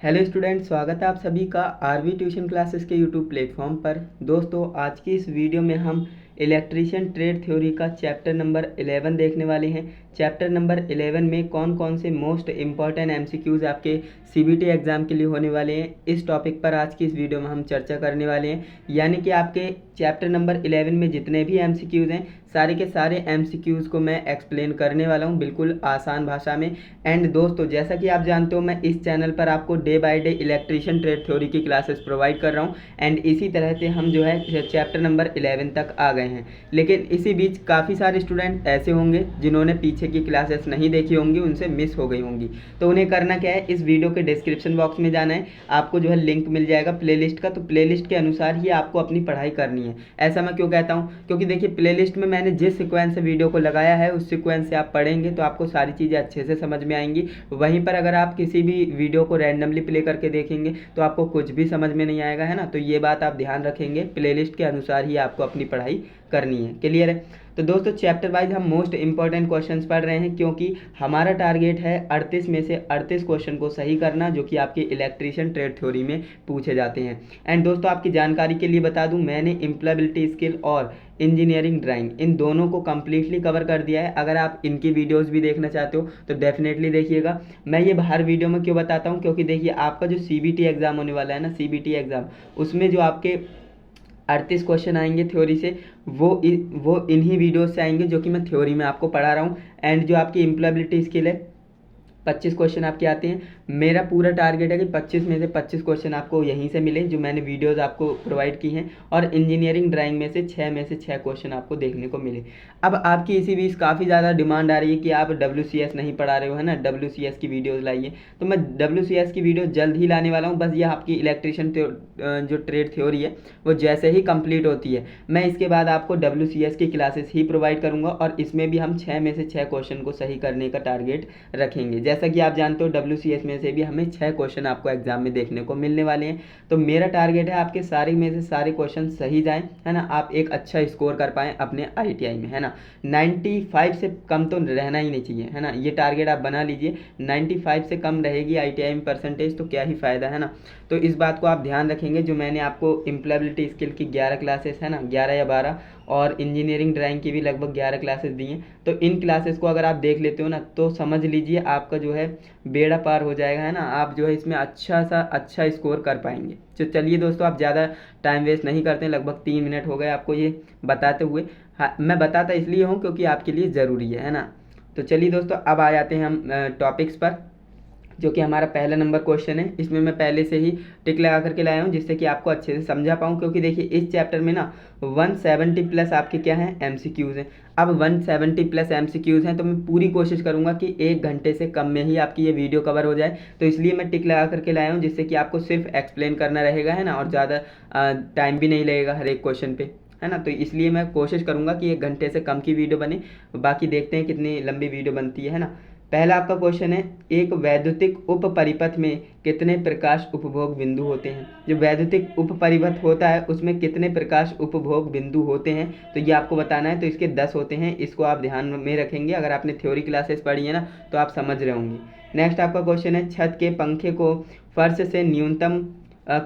Hello student, स्वागत है आप सभी का आरवी ट्यूशन क्लासेस के यूट्यूब प्लेटफॉर्म पर। दोस्तों, आज की इस वीडियो में हम इलेक्ट्रीशियन ट्रेड थ्योरी का चैप्टर नंबर 11 देखने वाले हैं। चैप्टर नंबर 11 में कौन कौन से मोस्ट इम्पॉर्टेंट एमसीक्यूज़ आपके सीबीटी एग्ज़ाम के लिए होने वाले हैं, इस टॉपिक पर आज की इस वीडियो में हम चर्चा करने वाले हैं। यानी कि आपके चैप्टर नंबर 11 में जितने भी एमसीक्यूज़ हैं, सारे के सारे एमसीक्यूज़ को मैं एक्सप्लेन करने वाला हूं बिल्कुल आसान भाषा में। एंड दोस्तों, जैसा कि आप जानते हो, मैं इस चैनल पर आपको day by day electrician trade theory की क्लासेस प्रोवाइड कर रहा हूं। एंड इसी तरह से हम जो है चैप्टर नंबर 11 तक आ गए हैं। लेकिन इसी बीच काफ़ी सारे स्टूडेंट ऐसे होंगे जिन्होंने पीछे की क्लासेस नहीं देखी होंगी, उनसे मिस हो गई होंगी। तो उन्हें करना क्या है, इस वीडियो के डिस्क्रिप्शन बॉक्स में जाना है, आपको जो है लिंक मिल जाएगा प्लेलिस्ट का। तो प्लेलिस्ट के अनुसार ही आपको अपनी पढ़ाई करनी है। ऐसा मैं क्यों कहता हूँ, क्योंकि देखिए प्लेलिस्ट में मैंने जिस सीक्वेंस से वीडियो को लगाया है उस सीक्वेंस से आप पढ़ेंगे तो आपको सारी चीज़ें अच्छे से समझ में आएंगी। वहीं पर अगर आप किसी भी वीडियो को रैंडमली प्ले करके देखेंगे तो आपको कुछ भी समझ में नहीं आएगा, है ना। तो ये बात आप ध्यान रखेंगे, प्लेलिस्ट के अनुसार ही आपको अपनी पढ़ाई करनी है। क्लियर है। तो दोस्तों, चैप्टर वाइज हम मोस्ट इंपॉर्टेंट क्वेश्चंस पढ़ रहे हैं, क्योंकि हमारा टारगेट है 38 में से 38 क्वेश्चन को सही करना, जो कि आपके इलेक्ट्रीशियन ट्रेड थ्योरी में पूछे जाते हैं। एंड दोस्तों, आपकी जानकारी के लिए बता दूं, मैंने इम्प्लॉयबिलिटी स्किल और इंजीनियरिंग ड्राइंग इन दोनों को कम्प्लीटली कवर कर दिया है। अगर आप इनकी वीडियोस भी देखना चाहते हो तो डेफिनेटली देखिएगा। मैं ये हर वीडियो में क्यों बताता हूँ, क्योंकि देखिए आपका जो सीबीटी एग्ज़ाम होने वाला है ना, सीबीटी एग्ज़ाम, उसमें जो आपके 38 क्वेश्चन आएंगे थ्योरी से, वो इन्हीं वीडियो से आएंगे जो कि मैं थ्योरी में आपको पढ़ा रहा हूँ। एंड जो आपकी इम्प्लॉयबिलिटी स्किल है, 25 क्वेश्चन आपके आते हैं। मेरा पूरा टारगेट है कि 25 में से 25 क्वेश्चन आपको यहीं से मिले, जो मैंने वीडियोस आपको प्रोवाइड की हैं। और इंजीनियरिंग ड्राइंग में से 6 क्वेश्चन आपको देखने को मिले। अब आपकी इसी बीच काफ़ी ज़्यादा डिमांड आ रही है कि आप WCS नहीं पढ़ा रहे हो, है ना, WCS की वीडियोज़ लाइए। तो मैं WCS की वीडियो जल्द ही लाने वाला हूँ। बस ये आपकी इलेक्ट्रीशियन जो ट्रेड थ्योरी है वो जैसे ही कंप्लीट होती है, मैं इसके बाद आपको WCS की क्लासेस ही प्रोवाइड करूँगा। और इसमें भी हम 6 में से 6 क्वेश्चन को सही करने का टारगेट रखेंगे। जैसा कि आप जानते हो, WCS में से भी हमें 6 क्वेश्चन आपको एग्जाम में देखने को मिलने वाले हैं। तो मेरा टारगेट है आपके सारे में से सारे क्वेश्चन सही जाएं, है ना, आप एक अच्छा स्कोर कर पाएं अपने IITI में, है ना। 95 से कम तो रहना ही नहीं चाहिए, है ना, ये टारगेट आप बना लीजिए। 95 से कम रहेगी IITI में परसेंटेज तो क्या ही फ़ायदा, है ना। तो इस बात को आप ध्यान रखेंगे। जो मैंने आपको इम्प्लॉयबिलिटी स्किल की 11 क्लासेस, है ना, 11 या 12, और इंजीनियरिंग ड्राइंग की भी लगभग 11 क्लासेस दी हैं, तो इन क्लासेस को अगर आप देख लेते हो ना, तो समझ लीजिए आपका जो है बेड़ा पार हो जाएगा, है ना। आप जो है इसमें अच्छा स्कोर कर पाएंगे। तो चलिए दोस्तों, आप ज़्यादा टाइम वेस्ट नहीं करते हैं, लगभग 3 मिनट हो गए आपको ये बताते हुए। हाँ, मैं बताता इसलिए हूँ क्योंकि आपके लिए ज़रूरी है ना। तो चलिए दोस्तों, अब आ जाते हैं हम टॉपिक्स पर, जो कि हमारा पहला नंबर क्वेश्चन है। इसमें मैं पहले से ही टिक लगा करके लाया हूँ, जिससे कि आपको अच्छे से समझा पाऊँ। क्योंकि देखिए इस चैप्टर में ना 170 प्लस आपके क्या हैं, एमसीक्यूज़ हैं। अब 170 प्लस एमसीक्यूज़ हैं, तो मैं पूरी कोशिश करूँगा कि 1 घंटे से कम में ही आपकी ये वीडियो कवर हो जाए। तो इसलिए मैं टिक लगा करके लाया हूँ, जिससे कि आपको सिर्फ एक्सप्लेन करना रहेगा, है ना, और ज़्यादा टाइम भी नहीं लगेगा हर एक क्वेश्चन पे, है ना। तो इसलिए मैं कोशिश करूँगा कि 1 घंटे से कम की वीडियो बने। बाकी देखते हैं कितनी लंबी वीडियो बनती है ना। पहला आपका क्वेश्चन है, एक वैद्युतिक उप परिपथ में कितने प्रकाश उपभोग बिंदु होते हैं। जो वैद्युतिक उप परिपथ होता है उसमें कितने प्रकाश उपभोग बिंदु होते हैं, तो ये आपको बताना है। तो इसके 10 होते हैं, इसको आप ध्यान में रखेंगे। अगर आपने थ्योरी क्लासेस पढ़ी है ना, तो आप समझ रहे होंगे। नेक्स्ट आपका क्वेश्चन है, छत के पंखे को फर्श से न्यूनतम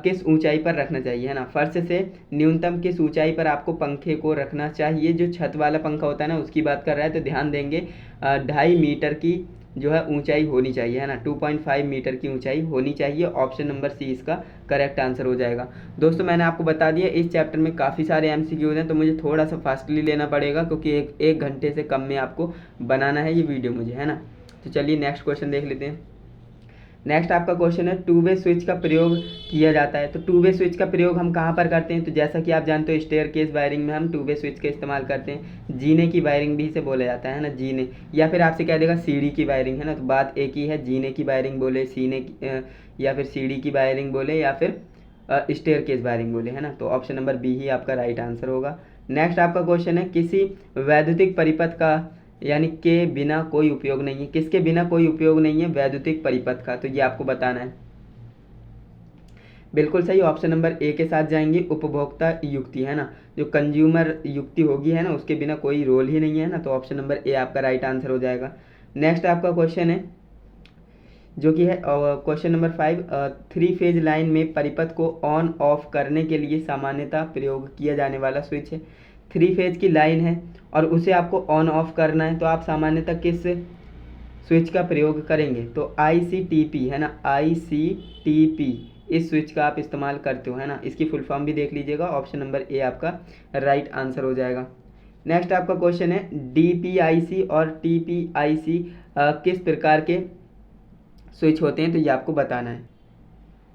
किस ऊंचाई पर रखना चाहिए, है ना। फर्श से न्यूनतम किस ऊंचाई पर आपको पंखे को रखना चाहिए। जो छत वाला पंखा होता है ना, उसकी बात कर रहा है, तो ध्यान देंगे 2.5 मीटर की जो है ऊंचाई होनी चाहिए, है ना। 2.5 मीटर की ऊंचाई होनी चाहिए। ऑप्शन नंबर सी इसका करेक्ट आंसर हो जाएगा। दोस्तों, मैंने आपको बता दिया इस चैप्टर में काफ़ी सारे एमसीक्यूज हैं, तो मुझे थोड़ा सा फास्टली लेना पड़ेगा, क्योंकि एक घंटे से कम में आपको बनाना है ये वीडियो मुझे, है ना। तो चलिए नेक्स्ट क्वेश्चन देख लेते हैं। नेक्स्ट आपका क्वेश्चन है, टू वे स्विच का प्रयोग किया जाता है। तो टू वे स्विच का प्रयोग हम कहाँ पर करते हैं, तो जैसा कि आप जानते हो स्टेयर केस वायरिंग में हम टू वे स्विच का इस्तेमाल करते हैं। जीने की वायरिंग भी इसे बोला जाता है ना, जीने, या फिर आपसे कह देगा सीढ़ी की वायरिंग, है ना। तो बात एक ही है, जीने की वायरिंग बोले, सीने की या फिर सीढ़ी की वायरिंग बोले, या फिर स्टेयर केस वायरिंग बोले, है ना। तो ऑप्शन नंबर बी ही आपका राइट आंसर होगा। नेक्स्ट आपका क्वेश्चन है, किसी वैद्युतिक परिपथ का यानी के बिना कोई उपयोग नहीं है। किसके बिना कोई उपयोग नहीं है, वैद्युतिक परिपथ का, तो ये आपको बताना है। बिल्कुल सही, ऑप्शन नंबर ए के साथ जाएंगे, उपभोक्ता युक्ति, है ना। जो कंज्यूमर युक्ति होगी, है ना, उसके बिना कोई रोल ही नहीं है ना। तो ऑप्शन नंबर ए आपका राइट आंसर हो जाएगा। नेक्स्ट आपका क्वेश्चन है, जो कि है क्वेश्चन नंबर 5, 3 फेज लाइन में परिपथ को ऑन ऑफ करने के लिए सामान्यतः प्रयोग किया जाने वाला स्विच है। 3 फेज की लाइन है और उसे आपको ऑन ऑफ करना है, तो आप सामान्यतः किस स्विच का प्रयोग करेंगे? तो ICTP है ना, ICTP इस स्विच का आप इस्तेमाल करते हो, है ना। इसकी फुल फॉर्म भी देख लीजिएगा, ऑप्शन नंबर ए आपका राइट आंसर हो जाएगा। नेक्स्ट आपका क्वेश्चन है DPIC और TPIC किस प्रकार के स्विच होते हैं, तो ये आपको बताना है।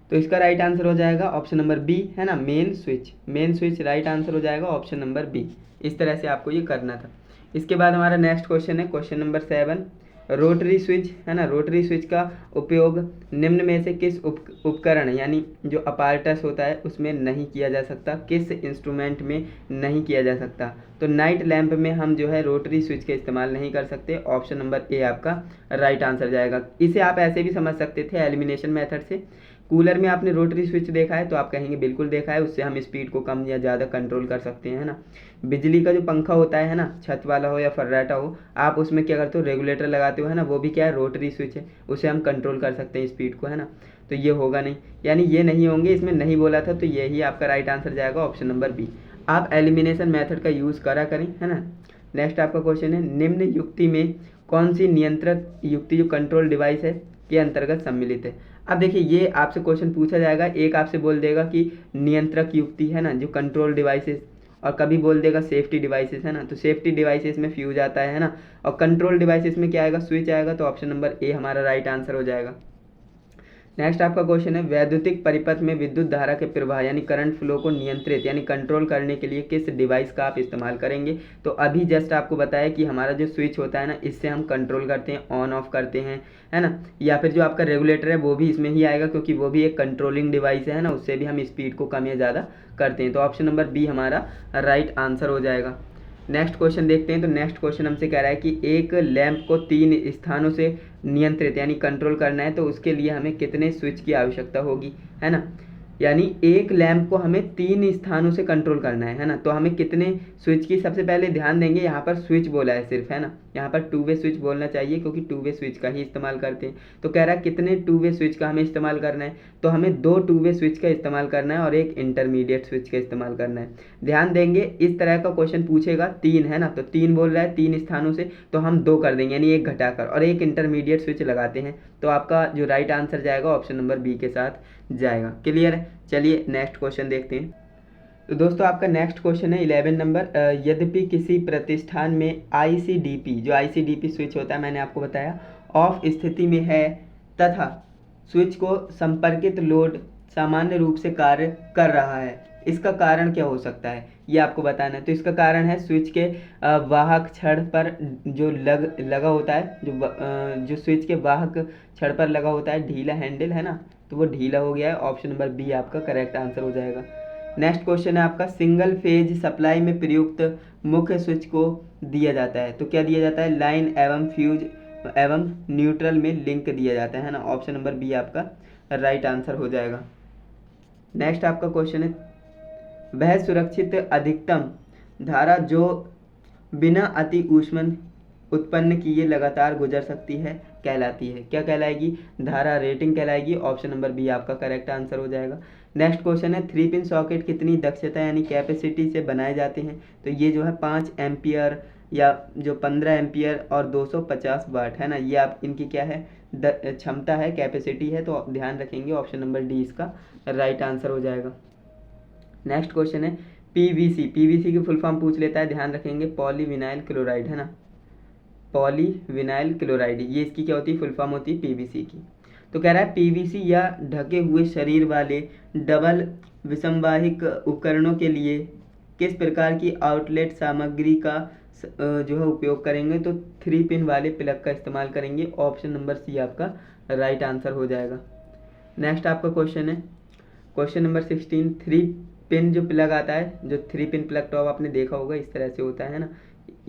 तो इसका राइट आंसर हो जाएगा ऑप्शन नंबर बी, है ना, main switch. Main switch right answer हो जाएगा ऑप्शन नंबर बी। इस तरह से आपको ये करना था। इसके बाद हमारा नेक्स्ट क्वेश्चन है क्वेश्चन नंबर 7, रोटरी स्विच, है ना। रोटरी स्विच का उपयोग निम्न में से किस उपकरण यानी जो अपार्टस होता है उसमें नहीं किया जा सकता? किस इंस्ट्रूमेंट में नहीं किया जा सकता? तो नाइट लैंप में हम जो है रोटरी स्विच का इस्तेमाल नहीं कर सकते। ऑप्शन नंबर ए आपका राइट आंसर जाएगा। इसे आप ऐसे भी समझ सकते थे एलिमिनेशन मेथड से। कूलर में आपने रोटरी स्विच देखा है तो आप कहेंगे बिल्कुल देखा है, उससे हम स्पीड को कम या ज़्यादा कंट्रोल कर सकते हैं, है ना। बिजली का जो पंखा होता है ना, छत वाला हो या फर्राटा हो, आप उसमें क्या करते हो? रेगुलेटर लगाते हो, है ना। वो भी क्या है? रोटरी स्विच है, उसे हम कंट्रोल कर सकते हैं स्पीड को, है ना। तो ये होगा नहीं, यानी ये नहीं होंगे, इसमें नहीं बोला था, तो यही आपका राइट आंसर जाएगा ऑप्शन नंबर बी। आप एलिमिनेशन मेथड का यूज़ करा करें, है ना। नेक्स्ट आपका क्वेश्चन है निम्न युक्ति में कौन सी नियंत्रक युक्ति जो कंट्रोल डिवाइस है के अंतर्गत सम्मिलित है? अब देखिए ये आपसे क्वेश्चन पूछा जाएगा, एक आपसे बोल देगा कि नियंत्रक युक्ति, है ना, जो कंट्रोल डिवाइसेस, और कभी बोल देगा सेफ्टी डिवाइसेस, है ना। तो सेफ्टी डिवाइसेस में फ्यूज आता है ना, और कंट्रोल डिवाइसेस में क्या आएगा? स्विच आएगा। तो ऑप्शन नंबर ए हमारा राइट आंसर हो जाएगा। नेक्स्ट आपका क्वेश्चन है वैद्युतिक परिपथ में विद्युत धारा के प्रवाह यानी करंट फ्लो को नियंत्रित यानी कंट्रोल करने के लिए किस डिवाइस का आप इस्तेमाल करेंगे? तो अभी जस्ट आपको बताया कि हमारा जो स्विच होता है ना, इससे हम कंट्रोल करते हैं, ऑन ऑफ करते हैं, है ना। या फिर जो आपका रेगुलेटर है वो भी इसमें ही आएगा, क्योंकि वो भी एक कंट्रोलिंग डिवाइस है ना, उससे भी हम स्पीड को कम या ज़्यादा करते हैं। तो ऑप्शन नंबर बी हमारा राइट आंसर हो जाएगा। नेक्स्ट क्वेश्चन देखते हैं। तो नेक्स्ट क्वेश्चन हमसे कह रहा है कि एक लैंप को 3 स्थानों से नियंत्रित यानी कंट्रोल करना है, तो उसके लिए हमें कितने स्विच की आवश्यकता होगी, है ना। यानी एक लैंप को हमें 3 स्थानों से कंट्रोल करना है ना। तो हमें कितने स्विच की, सबसे पहले ध्यान देंगे यहाँ पर स्विच बोला है सिर्फ, है ना। यहाँ पर 2 वे स्विच बोलना चाहिए, क्योंकि 2 वे स्विच का ही इस्तेमाल करते हैं। तो कह रहा है कितने 2 वे स्विच का हमें इस्तेमाल करना है? तो हमें 2 2 वे स्विच का इस्तेमाल करना है और एक इंटरमीडिएट स्विच का इस्तेमाल करना है। ध्यान देंगे इस तरह का क्वेश्चन पूछेगा 3, है ना, तो 3 बोल रहा है 3 स्थानों से, तो हम 2 कर देंगे यानी 1 घटाकर, और एक इंटरमीडिएट स्विच लगाते हैं। तो आपका जो राइट आंसर जाएगा ऑप्शन नंबर बी के साथ जाएगा। क्लियर है? चलिए नेक्स्ट क्वेश्चन देखते हैं। तो दोस्तों आपका नेक्स्ट क्वेश्चन है 11 नंबर, यद्यपि किसी प्रतिष्ठान में ICDP जो ICDP स्विच होता है मैंने आपको बताया ऑफ स्थिति में है तथा स्विच को संपर्कित लोड सामान्य रूप से कार्य कर रहा है, इसका कारण क्या हो सकता है ये आपको बताना है। तो इसका कारण है स्विच के वाहक छड़ पर जो लगा होता है, जो स्विच के वाहक छड़ पर लगा होता है ढीला हैंडल, है ना, तो वो ढीला हो गया है। ऑप्शन नंबर बी आपका करेक्ट आंसर हो जाएगा। नेक्स्ट क्वेश्चन है आपका सिंगल फेज सप्लाई में प्रयुक्त मुख्य स्विच को दिया जाता है, तो क्या दिया जाता है? लाइन एवं फ्यूज एवं न्यूट्रल में लिंक दिया जाता है ना। ऑप्शन नंबर बी आपका राइट आंसर हो जाएगा। नेक्स्ट आपका क्वेश्चन है वह सुरक्षित अधिकतम धारा जो बिना अति ऊष्मन उत्पन्न किए लगातार गुजर सकती है कहलाती है, क्या कहलाएगी? धारा रेटिंग कहलाएगी। ऑप्शन नंबर बी आपका करेक्ट आंसर हो जाएगा। नेक्स्ट क्वेश्चन है 3 पिन सॉकेट कितनी दक्षता यानी कैपेसिटी से बनाए जाते हैं? तो ये जो है 5 एम्पियर या जो 15 एम्पियर और 250 वाट, है ना, ये आप इनकी क्या है? क्षमता है, कैपेसिटी है। तो ध्यान रखेंगे ऑप्शन नंबर डी इसका राइट आंसर हो जाएगा। नेक्स्ट क्वेश्चन है पीवीसी की फुल फॉर्म पूछ लेता है, ध्यान रखेंगे, पॉलीविनाइल क्लोराइड, है ना, पॉलीविनाइल क्लोराइड, ये इसकी क्या होती है? फुल फॉर्म होती है पीवीसी की। तो कह रहा है पीवीसी या ढके हुए शरीर वाले डबल विसंवाहिक उपकरणों के लिए किस प्रकार की आउटलेट सामग्री का जो है उपयोग करेंगे? तो 3 पिन वाले प्लग का इस्तेमाल करेंगे। ऑप्शन नंबर सी आपका राइट आंसर हो जाएगा। नेक्स्ट आपका क्वेश्चन है क्वेश्चन नंबर 16, 3 पिन जो प्लग आता है, जो 3 पिन प्लग टॉप आपने देखा होगा इस तरह से होता है ना,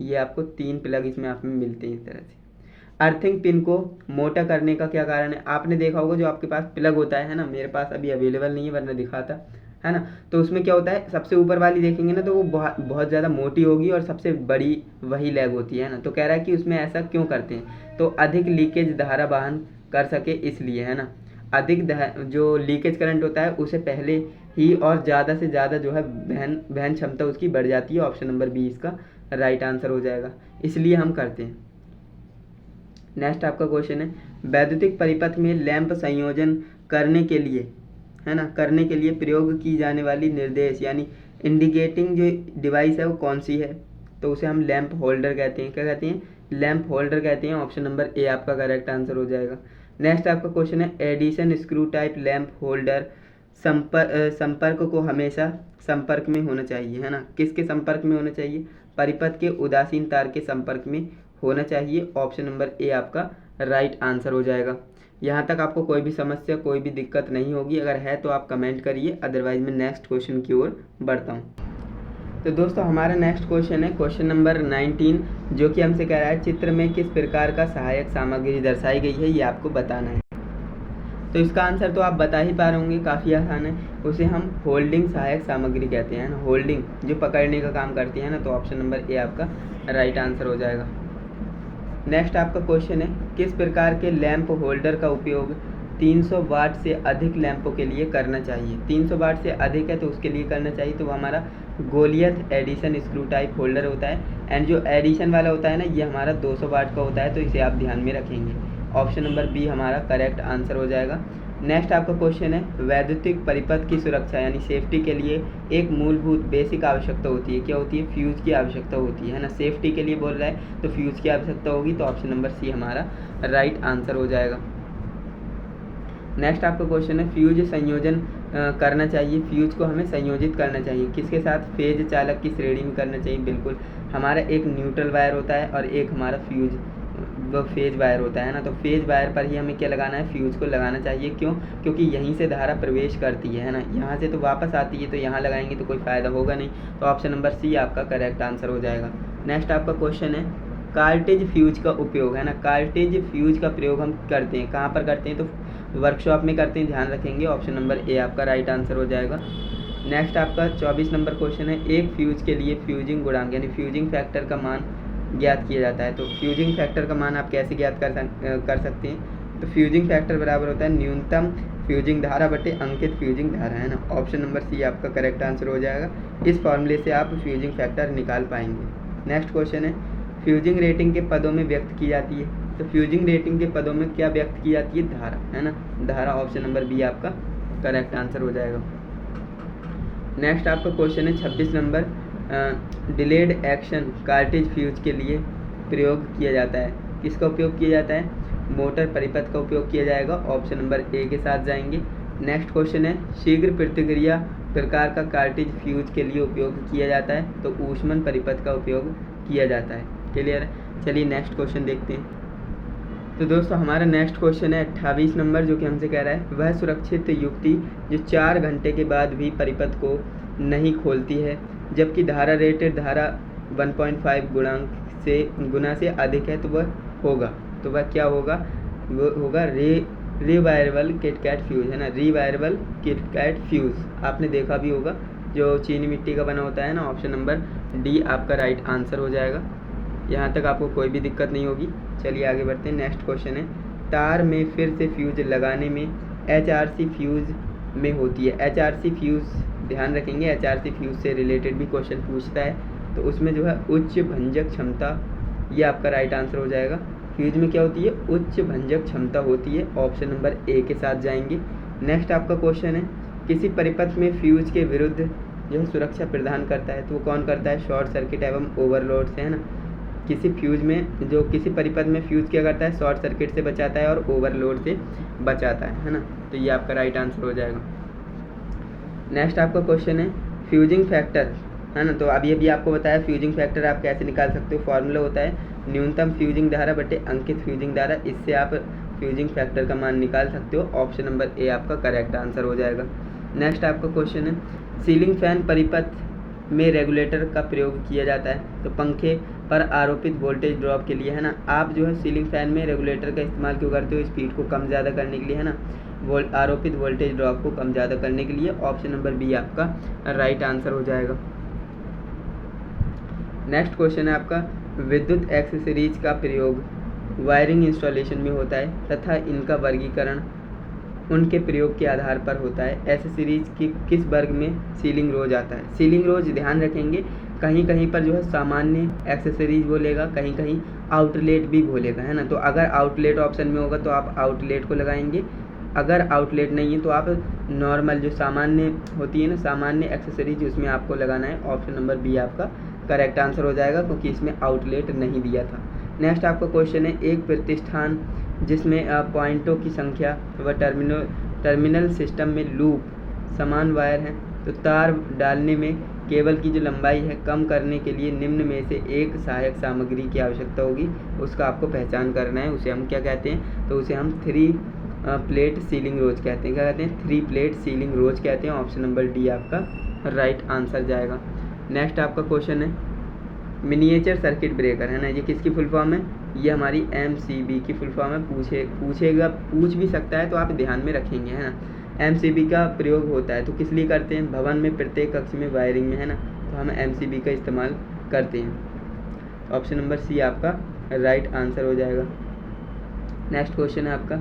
ये आपको 3 प्लग इसमें आप में मिलते हैं इस तरह से। अर्थिंग पिन को मोटा करने का क्या कारण है? आपने देखा होगा जो आपके पास प्लग होता है ना, मेरे पास अभी अवेलेबल नहीं है वरना दिखाता, है ना, तो उसमें क्या होता है, सबसे ऊपर वाली देखेंगे ना तो वो बहुत ज़्यादा मोटी होगी और सबसे बड़ी वही लैग होती है ना। तो कह रहा है कि उसमें ऐसा क्यों करते हैं? तो अधिक लीकेज धारा वाहन कर सके इसलिए, है ना। अधिक जो लीकेज करंट होता है उसे पहले ही और ज़्यादा से ज़्यादा जो है वहन क्षमता उसकी बढ़ जाती है। ऑप्शन नंबर बी इसका राइट आंसर हो जाएगा, इसलिए हम करते हैं। नेक्स्ट आपका क्वेश्चन है, वैद्युतिक परिपथ में लैंप संयोजन करने के लिए, है ना, करने के लिए प्रयोग की जाने वाली निर्देश यानी इंडिकेटिंग जो डिवाइस है वो कौन सी है? तो उसे हम लैंप होल्डर कहते हैं। क्या कहते हैं? लैंप होल्डर कहते हैं। ऑप्शन नंबर ए आपका करेक्ट आंसर हो जाएगा। नेक्स्ट आपका क्वेश्चन है, Edison screw type lamp holder संपर्क को हमेशा संपर्क में होना चाहिए, है ना। किसके संपर्क में होना चाहिए? परिपथ के उदासीन तार के संपर्क में होना चाहिए। ऑप्शन नंबर ए आपका राइट आंसर हो जाएगा। यहाँ तक आपको कोई भी समस्या, कोई भी दिक्कत नहीं होगी। अगर है तो आप कमेंट करिए, अदरवाइज मैं नेक्स्ट क्वेश्चन की ओर बढ़ता हूँ। तो दोस्तों हमारा नेक्स्ट क्वेश्चन है क्वेश्चन नंबर 19, जो कि हमसे कह रहा है चित्र में किस प्रकार का सहायक सामग्री दर्शाई गई है, ये आपको बताना है। तो इसका आंसर तो आप बता ही पा रहे होंगे, काफ़ी आसान है। उसे हम होल्डिंग सहायक सामग्री कहते हैं ना, होल्डिंग जो पकड़ने का काम करती है ना। तो ऑप्शन नंबर ए आपका राइट आंसर हो जाएगा। नेक्स्ट आपका क्वेश्चन है, किस प्रकार के लैंप होल्डर का उपयोग 300 वाट से अधिक लैंपों के लिए करना चाहिए? 300 वाट से अधिक है तो उसके लिए करना चाहिए, तो वो हमारा Goliath Edison screw type holder होता है। एंड जो एडिशन वाला होता है ना, ये हमारा 200 वाट का होता है, तो इसे आप ध्यान में रखेंगे। ऑप्शन नंबर बी हमारा करेक्ट आंसर हो जाएगा। नेक्स्ट आपका क्वेश्चन है, वैद्युतिक परिपथ की सुरक्षा यानी सेफ्टी के लिए एक मूलभूत बेसिक आवश्यकता होती है। क्या होती है? फ्यूज की आवश्यकता होती है ना। सेफ्टी के लिए बोल रहा है तो फ्यूज की आवश्यकता होगी, तो ऑप्शन नंबर सी हमारा राइट आंसर हो जाएगा। नेक्स्ट आपका क्वेश्चन है, फ्यूज संयोजन करना चाहिए, फ्यूज को हमें संयोजित करना चाहिए किसके साथ? फेज चालक की श्रेणी में करना चाहिए। बिल्कुल, हमारा एक न्यूट्रल वायर होता है और एक हमारा फ्यूज वो फेज वायर होता है ना। तो फेज वायर पर ही हमें क्या लगाना है? फ्यूज को लगाना चाहिए। क्यों? क्योंकि यहीं से धारा प्रवेश करती है ना, यहाँ से तो वापस आती है, तो यहाँ लगाएंगे तो कोई फ़ायदा होगा नहीं। तो ऑप्शन नंबर सी आपका करेक्ट आंसर हो जाएगा। नेक्स्ट आपका क्वेश्चन है, कार्टेज फ्यूज का उपयोग, है ना, कार्टेज फ्यूज का प्रयोग हम करते हैं, कहाँ पर करते हैं? तो वर्कशॉप में करते हैं, ध्यान रखेंगे। ऑप्शन नंबर ए आपका राइट आंसर हो जाएगा। नेक्स्ट आपका 24 नंबर क्वेश्चन है, एक फ्यूज के लिए फ्यूजिंग गुणांक यानी फ्यूजिंग फैक्टर का मान ज्ञात किया जाता है। तो फ्यूजिंग फैक्टर का मान आप कैसे ज्ञात कर सकते हैं? तो फ्यूजिंग फैक्टर बराबर होता है न्यूनतम फ्यूजिंग धारा बटे अंकित फ्यूजिंग धारा, है ना। ऑप्शन नंबर सी आपका करेक्ट आंसर हो जाएगा। इस फॉर्मूले से आप फ्यूजिंग फैक्टर निकाल पाएंगे। नेक्स्ट क्वेश्चन है, फ्यूजिंग रेटिंग के पदों में व्यक्त की जाती है। तो फ्यूजिंग रेटिंग के पदों में क्या व्यक्त की जाती है? धारा, है ना, धारा। ऑप्शन नंबर बी आपका करेक्ट आंसर हो जाएगा। नेक्स्ट आपका क्वेश्चन है 26 number, delayed action cartridge fuse के लिए प्रयोग किया जाता है। किसका उपयोग किया जाता है? मोटर परिपथ का उपयोग किया जाएगा। ऑप्शन नंबर ए के साथ जाएंगे। नेक्स्ट क्वेश्चन है, शीघ्र प्रतिक्रिया प्रकार का कार्टेज फ्यूज के लिए उपयोग किया जाता है। तो ऊष्मन परिपथ का उपयोग किया जाता है। क्लियर है? चलिए नेक्स्ट क्वेश्चन देखते हैं। तो दोस्तों हमारा नेक्स्ट क्वेश्चन है 28 नंबर, जो कि हमसे कह रहा है, वह सुरक्षित युक्ति जो 4 घंटे के बाद भी परिपथ को नहीं खोलती है जबकि धारा रेटेड धारा 1.5 गुना से अधिक है, तो वह होगा, तो वह क्या होगा? वो होगा रिवायरेबल किटकैट फ्यूज, है ना, रिवायरेबल किटकैट फ्यूज। आपने देखा भी होगा, जो चीनी मिट्टी का बना होता है ना। ऑप्शन नंबर डी आपका राइट आंसर हो जाएगा। यहाँ तक आपको कोई भी दिक्कत नहीं होगी। चलिए आगे बढ़ते हैं। नेक्स्ट क्वेश्चन है, तार में फिर से फ्यूज लगाने में HRC फ्यूज में होती है। HRC फ्यूज ध्यान रखेंगे, HRC फ्यूज से रिलेटेड भी क्वेश्चन पूछता है, तो उसमें जो है उच्च भंजक क्षमता, ये आपका राइट आंसर हो जाएगा। फ्यूज में क्या होती है? उच्च भंजक क्षमता होती है। ऑप्शन नंबर ए के साथ जाएंगे। नेक्स्ट आपका क्वेश्चन है, किसी परिपथ में फ्यूज के विरुद्ध जो सुरक्षा प्रदान करता है, तो वो कौन करता है? शॉर्ट सर्किट एवं ओवरलोड से, है ना। किसी फ्यूज में जो किसी परिपथ में फ्यूज क्या करता है? शॉर्ट सर्किट से बचाता है और ओवरलोड से बचाता है ना। तो ये आपका राइट आंसर हो जाएगा। नेक्स्ट आपका क्वेश्चन है, फ्यूजिंग फैक्टर, है ना। तो अभी अभी आपको बताया फ्यूजिंग फैक्टर आप कैसे निकाल सकते हो। फॉर्मूला होता है न्यूनतम फ्यूजिंग धारा बटे अंकित फ्यूजिंग धारा, इससे आप फ्यूजिंग फैक्टर का मान निकाल सकते हो। ऑप्शन नंबर ए आपका करेक्ट आंसर हो जाएगा। नेक्स्ट आपका क्वेश्चन है, सीलिंग फैन परिपथ में रेगुलेटर का प्रयोग किया जाता है। तो पंखे पर आरोपित वोल्टेज ड्रॉप के लिए, है ना। आप जो है सीलिंग फैन में रेगुलेटर का इस्तेमाल क्यों करते हो? स्पीड को कम ज़्यादा करने के लिए, है ना, आरोपित वोल्टेज ड्रॉप को कम ज़्यादा करने के लिए। ऑप्शन नंबर बी आपका राइट आंसर हो जाएगा। नेक्स्ट क्वेश्चन है आपका, विद्युत एक्सेसरीज का प्रयोग वायरिंग इंस्टॉलेशन में होता है तथा इनका वर्गीकरण उनके प्रयोग के आधार पर होता है। एसेसरीज की किस वर्ग में सीलिंग रोज आता है? सीलिंग रोज ध्यान रखेंगे कहीं कहीं पर जो है सामान्य एक्सेसरीज बोलेगा, कहीं कहीं आउटलेट भी बोलेगा, है ना। तो अगर आउटलेट ऑप्शन में होगा तो आप आउटलेट को लगाएंगे, अगर आउटलेट नहीं है तो आप नॉर्मल जो सामान्य होती है ना, सामान्य एक्सेसरीज, उसमें आपको लगाना है। ऑप्शन नंबर बी आपका करेक्ट आंसर हो जाएगा क्योंकि इसमें आउटलेट नहीं दिया था। नेक्स्ट आपका क्वेश्चन है, एक प्रतिष्ठान जिसमें पॉइंटों की संख्या व टर्मिनल सिस्टम में लूप समान वायर हैं, तो तार डालने में केबल की जो लंबाई है कम करने के लिए निम्न में से एक सहायक सामग्री की आवश्यकता होगी, उसका आपको पहचान करना है। उसे हम क्या कहते हैं? तो उसे हम 3 प्लेट सीलिंग रोज कहते हैं। क्या कहते हैं? 3 प्लेट सीलिंग रोज कहते हैं। ऑप्शन नंबर डी आपका राइट आंसर जाएगा। नेक्स्ट आपका क्वेश्चन है, मिनिएचर सर्किट ब्रेकर, है ना, ये किसकी फुल फॉर्म है? ये हमारी MCB की फुल फॉर्म है। पूछ भी सकता है तो आप ध्यान में रखेंगे, है ना। MCB का प्रयोग होता है तो किस लिए करते हैं? भवन में प्रत्येक कक्ष में वायरिंग में, है ना, तो हम MCB का इस्तेमाल करते हैं। ऑप्शन नंबर सी आपका राइट आंसर हो जाएगा। नेक्स्ट क्वेश्चन है आपका,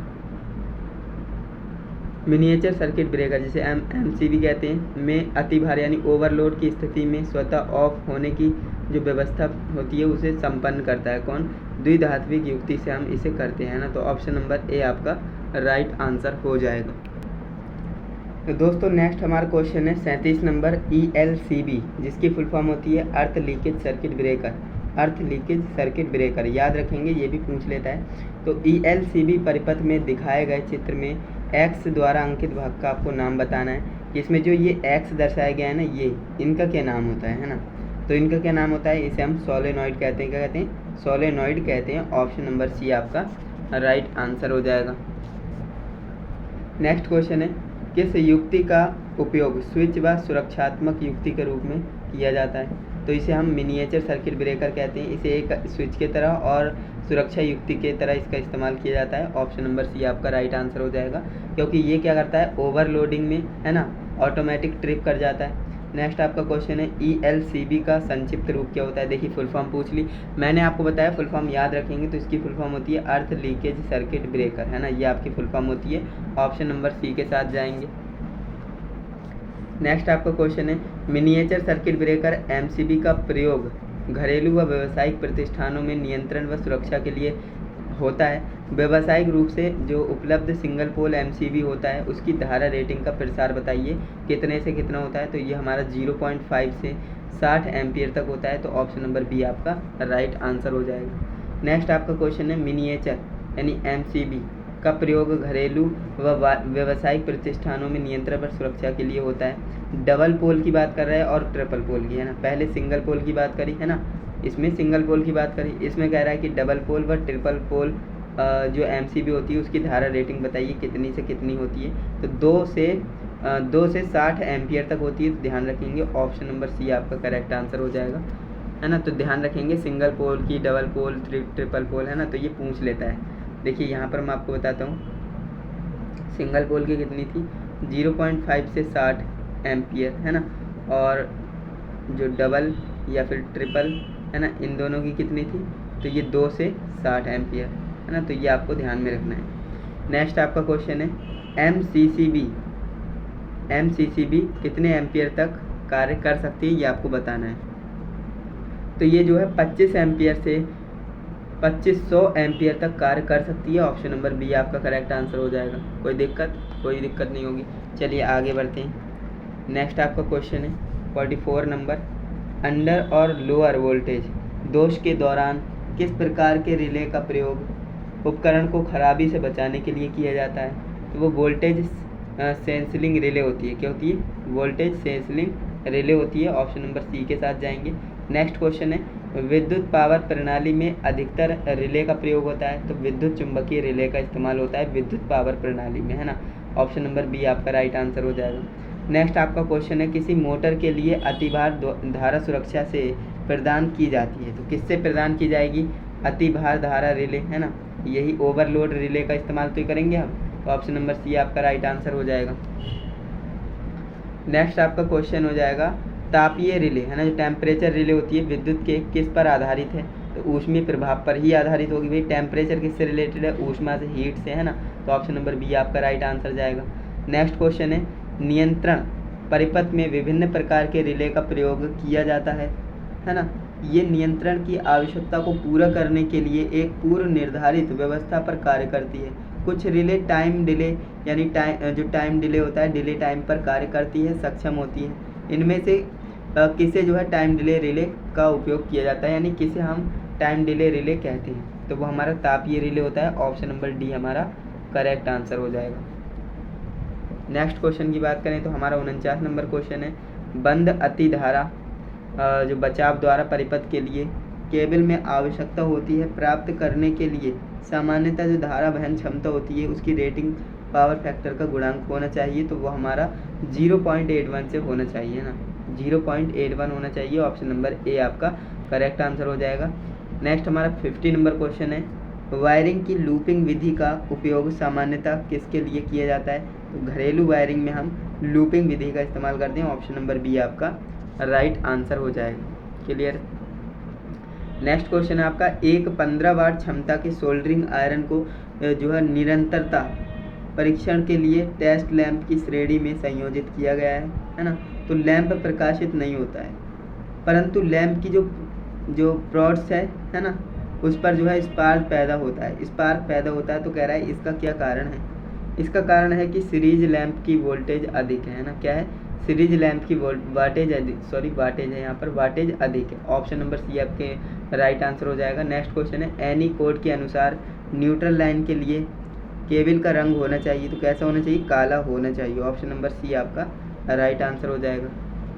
मिनिएचर सर्किट ब्रेकर जिसे MCB कहते हैं में अतिभार यानी ओवरलोड की स्थिति में स्वतः ऑफ होने की जो व्यवस्था होती है उसे संपन्न करता है कौन? द्विधात्विक युक्ति से हम इसे करते हैं ना। तो ऑप्शन नंबर ए आपका राइट आंसर हो जाएगा। तो दोस्तों नेक्स्ट हमारा क्वेश्चन है 37 नंबर ELCB जिसकी फुल फॉर्म होती है अर्थ लीकेज सर्किट ब्रेकर। अर्थ लीकेज सर्किट ब्रेकर याद रखेंगे, ये भी पूछ लेता है। तो ELCB परिपथ में दिखाए गए चित्र में X द्वारा अंकित भाग का आपको नाम बताना है। इसमें जो ये X दर्शाया गया है ना, ये इनका क्या नाम होता है ना। तो इनका क्या नाम होता है? इसे हम सोलेनॉइड कहते हैं। क्या कहते हैं? सोलेनॉइड कहते हैं। ऑप्शन नंबर सी आपका राइट आंसर हो जाएगा। नेक्स्ट क्वेश्चन है, किस युक्ति का उपयोग स्विच व सुरक्षात्मक युक्ति के रूप में किया जाता है? तो इसे हम मिनिएचर सर्किट ब्रेकर कहते हैं। इसे एक स्विच के तरह और सुरक्षा युक्ति के तरह इसका इस्तेमाल किया जाता है। ऑप्शन नंबर सी आपका राइट आंसर हो जाएगा क्योंकि ये क्या करता है? ओवरलोडिंग में, है ना, ऑटोमेटिक ट्रिप कर जाता है। नेक्स्ट आपका क्वेश्चन है, ELCB का संक्षिप्त रूप क्या होता है? देखिए फुल फॉर्म पूछ ली, मैंने आपको बताया फुल फॉर्म याद रखेंगे तो इसकी फुल फॉर्म होती है अर्थ लीकेज सर्किट ब्रेकर, है ना, ये आपकी फुल फॉर्म होती है। ऑप्शन नंबर सी के साथ जाएंगे। नेक्स्ट आपका क्वेश्चन है, मिनिएचर सर्किट ब्रेकर MCB का प्रयोग घरेलू व व्यावसायिक प्रतिष्ठानों में नियंत्रण व सुरक्षा के लिए होता है। व्यावसायिक रूप से जो उपलब्ध सिंगल पोल MCB होता है उसकी धारा रेटिंग का प्रसार बताइए, कितने से कितना होता है? तो ये हमारा 0.5 से 60 एम्पियर तक होता है। तो ऑप्शन नंबर बी आपका राइट आंसर हो जाएगा। नेक्स्ट आपका क्वेश्चन है, मिनिएचर यानी MCB का प्रयोग घरेलू व व्यावसायिक प्रतिष्ठानों में नियंत्रण व सुरक्षा के लिए होता है। डबल पोल की बात कर रहा है और ट्रिपल पोल की, है ना। पहले सिंगल पोल की बात करी, है ना, इसमें सिंगल पोल की बात करी, इसमें कह रहा है कि डबल पोल व ट्रिपल पोल जो MCB होती है उसकी धारा रेटिंग बताइए कितनी से कितनी होती है? तो 2 से 60 एम्पियर तक होती है। तो ध्यान रखेंगे ऑप्शन नंबर सी आपका करेक्ट आंसर हो जाएगा, है ना। तो ध्यान रखेंगे सिंगल पोल की, डबल पोल, ट्रिपल पोल, है ना, तो ये पूछ लेता है। देखिए यहाँ पर मैं आपको बताता हूँ, सिंगल पोल की कितनी थी? 0.5 से 60 एम्पियर, है ना, और जो डबल या फिर ट्रिपल, है ना, इन दोनों की कितनी थी? तो ये 2 से 60 एम्पियर, है ना, तो ये आपको ध्यान में रखना है। नेक्स्ट आपका क्वेश्चन है, MCCB कितने एम्पियर तक कार्य कर सकती है, ये आपको बताना है। तो ये जो है 25 एम्पियर से 2500 एम्पियर तक कार्य कर सकती है। ऑप्शन नंबर बी आपका करेक्ट आंसर हो जाएगा। कोई दिक्कत नहीं होगी। चलिए आगे बढ़ते हैं। नेक्स्ट आपका क्वेश्चन है 44 नंबर, अंडर और लोअर वोल्टेज दोष के दौरान किस प्रकार के रिले का प्रयोग उपकरण को खराबी से बचाने के लिए किया जाता है? तो वो वोल्टेज सेंसलिंग रिले होती है। क्या होती है? वोल्टेज सेंसलिंग रिले होती है। ऑप्शन नंबर सी के साथ जाएंगे। नेक्स्ट क्वेश्चन है, विद्युत पावर प्रणाली में अधिकतर रिले का प्रयोग होता है। तो विद्युत चुंबकीय रिले का इस्तेमाल होता है विद्युत पावर प्रणाली में, है ना। ऑप्शन नंबर बी आपका राइट आंसर हो जाएगा। नेक्स्ट आपका क्वेश्चन है, किसी मोटर के लिए अतिभार धारा सुरक्षा से प्रदान की जाती है। तो किससे प्रदान की जाएगी? अतिभार धारा रिले, है ना, यही ओवरलोड रिले का इस्तेमाल तो करेंगे हम। तो ऑप्शन नंबर सी आपका राइट आंसर हो जाएगा। नेक्स्ट आपका क्वेश्चन हो जाएगा तापीय रिले, है ना, जो टेम्परेचर रिले होती है विद्युत के किस पर आधारित है? तो ऊष्मीय प्रभाव पर ही आधारित होगी। भाई टेम्परेचर किससे रिलेटेड है, ऊष्मा से, हीट से, है ना, तो ऑप्शन नंबर बी आपका राइट आंसर जाएगा। नेक्स्ट क्वेश्चन है, नियंत्रण परिपथ में विभिन्न प्रकार के रिले का प्रयोग किया जाता है ना। ये नियंत्रण की आवश्यकता को पूरा करने के लिए एक पूर्व निर्धारित व्यवस्था पर कार्य करती है। कुछ रिले टाइम डिले यानी टाइम डिले होता है, डिले टाइम पर कार्य करती है, सक्षम होती है। इनमें से किसे जो है टाइम डिले रिले का उपयोग किया जाता है, यानी किसे हम टाइम डिले रिले कहते हैं, तो वो हमारा तापीय रिले होता है। ऑप्शन नंबर डी हमारा करेक्ट आंसर हो जाएगा। नेक्स्ट क्वेश्चन की बात करें तो हमारा 49 नंबर क्वेश्चन है, बंद अति धारा जो बचाव द्वारा परिपथ के लिए केबल में आवश्यकता होती है प्राप्त करने के लिए सामान्यतः जो धारा वहन क्षमता होती है उसकी रेटिंग पावर फैक्टर का गुणांक होना चाहिए, तो वो हमारा 0.81 से होना चाहिए ना, 0.81 होना चाहिए। ऑप्शन नंबर ए आपका करेक्ट आंसर हो जाएगा। नेक्स्ट हमारा 50 नंबर क्वेश्चन है, वायरिंग की लूपिंग विधि का उपयोग सामान्यतः किसके लिए किया जाता है, तो घरेलू वायरिंग में हम लूपिंग विधि का इस्तेमाल करते हैं। ऑप्शन नंबर बी आपका राइट आंसर हो जाएगा। क्लियर। नेक्स्ट क्वेश्चन है आपका, एक 15 वाट क्षमता के सोल्डरिंग आयरन को जो है निरंतरता परीक्षण के लिए टेस्ट लैंप की श्रेणी में संयोजित किया गया है ना। तो लैंप प्रकाशित नहीं होता है, परंतु लैंप की जो प्रॉड्स है ना, उस पर जो है स्पार्क पैदा होता है, तो कह रहा है इसका क्या कारण है। इसका कारण है कि सीरीज लैंप की वोल्टेज अधिक है ना, क्या है, सीरीज लैंप की वाटेज है, यहाँ पर वाटेज अधिक है। ऑप्शन नंबर सी आपके राइट आंसर हो जाएगा। नेक्स्ट क्वेश्चन है, एनी कोड के अनुसार न्यूट्रल लाइन के लिए केबल का रंग होना चाहिए, तो कैसा होना चाहिए, काला होना चाहिए। ऑप्शन नंबर सी आपका राइट आंसर हो जाएगा।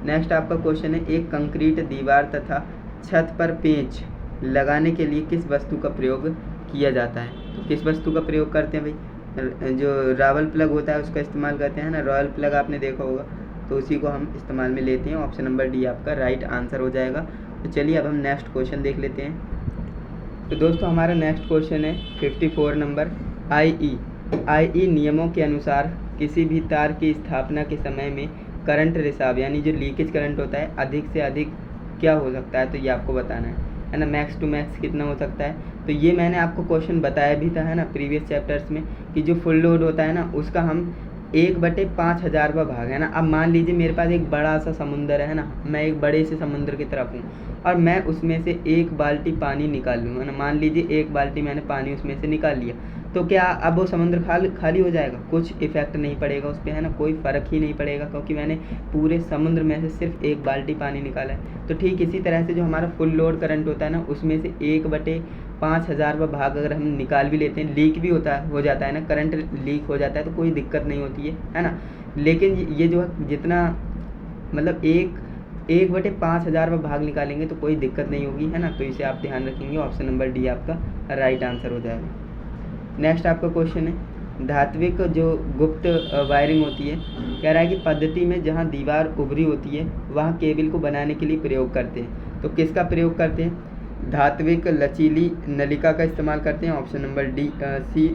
नेक्स्ट आपका क्वेश्चन है, एक कंक्रीट दीवार तथा छत पर पेंच लगाने के लिए किस वस्तु का प्रयोग किया जाता है, तो किस वस्तु का प्रयोग करते हैं भाई, जो रावल प्लग होता है उसका इस्तेमाल करते हैं ना, रॉयल प्लग आपने देखा होगा, तो उसी को हम इस्तेमाल में लेते हैं। ऑप्शन नंबर डी आपका राइट आंसर हो जाएगा। तो चलिए अब हम नेक्स्ट क्वेश्चन देख लेते हैं। तो दोस्तों हमारा नेक्स्ट क्वेश्चन है 54 नंबर, आई नियमों के अनुसार किसी भी तार की स्थापना के समय में करंट रिसाव यानी जो लीकेज करंट होता है अधिक से अधिक क्या हो सकता है, तो ये आपको बताना है ना, मैक्स टू मैक्स कितना हो सकता है। तो ये मैंने आपको क्वेश्चन बताया भी था, है ना, प्रीवियस चैप्टर्स में, कि जो फुल लोड होता है ना उसका हम 1/5000 भाग है ना। अब मान लीजिए मेरे पास एक बड़ा सा समुंदर है ना, मैं एक बड़े से समुद्र की तरफ हूँ और मैं उसमें से 1 बाल्टी पानी निकाल लूँ, है ना, मान लीजिए 1 बाल्टी मैंने पानी उसमें से निकाल लिया, तो क्या अब वो समुद्र खाली हो जाएगा, कुछ इफेक्ट नहीं पड़ेगा उस पर, है ना, कोई फ़र्क ही नहीं पड़ेगा, क्योंकि मैंने पूरे समुद्र में से सिर्फ 1 बाल्टी पानी निकाला है। तो ठीक इसी तरह से जो हमारा फुल लोड करंट होता है ना उसमें से 1/5000 भाग अगर हम निकाल भी लेते हैं, लीक भी हो जाता है ना, करंट लीक हो जाता है तो कोई दिक्कत नहीं होती है ना। लेकिन ये जो है जितना मतलब 1/5000 भाग निकालेंगे तो कोई दिक्कत नहीं होगी, है ना, तो इसे आप ध्यान रखेंगे। ऑप्शन नंबर डी आपका राइट आंसर हो जाएगा। नेक्स्ट आपका क्वेश्चन है, धात्विक जो गुप्त वायरिंग होती है, कह रहा है कि पद्धति में जहाँ दीवार उभरी होती है वहाँ केबल को बनाने के लिए प्रयोग करते हैं, तो किसका प्रयोग करते हैं, धात्विक लचीली नलिका का इस्तेमाल करते हैं। Option number D C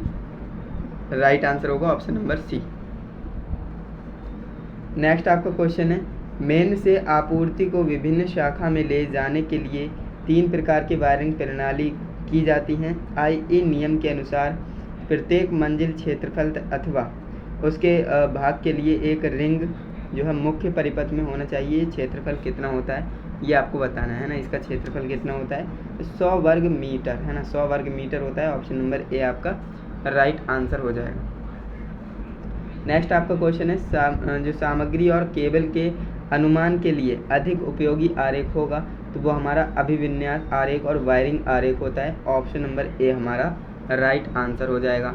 right answer होगा, ऑप्शन नंबर सी। नेक्स्ट आपका क्वेश्चन है, मेन से आपूर्ति को विभिन्न शाखा में ले जाने के लिए 3 प्रकार की वायरिंग प्रणाली की जाती हैं। आई नियम के अनुसार प्रत्येक मंजिल क्षेत्रफल अथवा उसके भाग के लिए एक रिंग जो है मुख्य परिपथ में होना चाहिए। क्षेत्रफल कितना होता है ये आपको बताना है ना, इसका क्षेत्रफल कितना होता है, 100 वर्ग मीटर, है ना, 100 वर्ग मीटर होता है। ऑप्शन नंबर ए आपका राइट आंसर हो जाएगा। नेक्स्ट आपका क्वेश्चन है, जो सामग्री और केबल के अनुमान के लिए अधिक उपयोगी आरेख होगा, तो वो हमारा अभिविन्यास आरेख और वायरिंग आरेख होता है। ऑप्शन नंबर ए हमारा राइट आंसर हो जाएगा।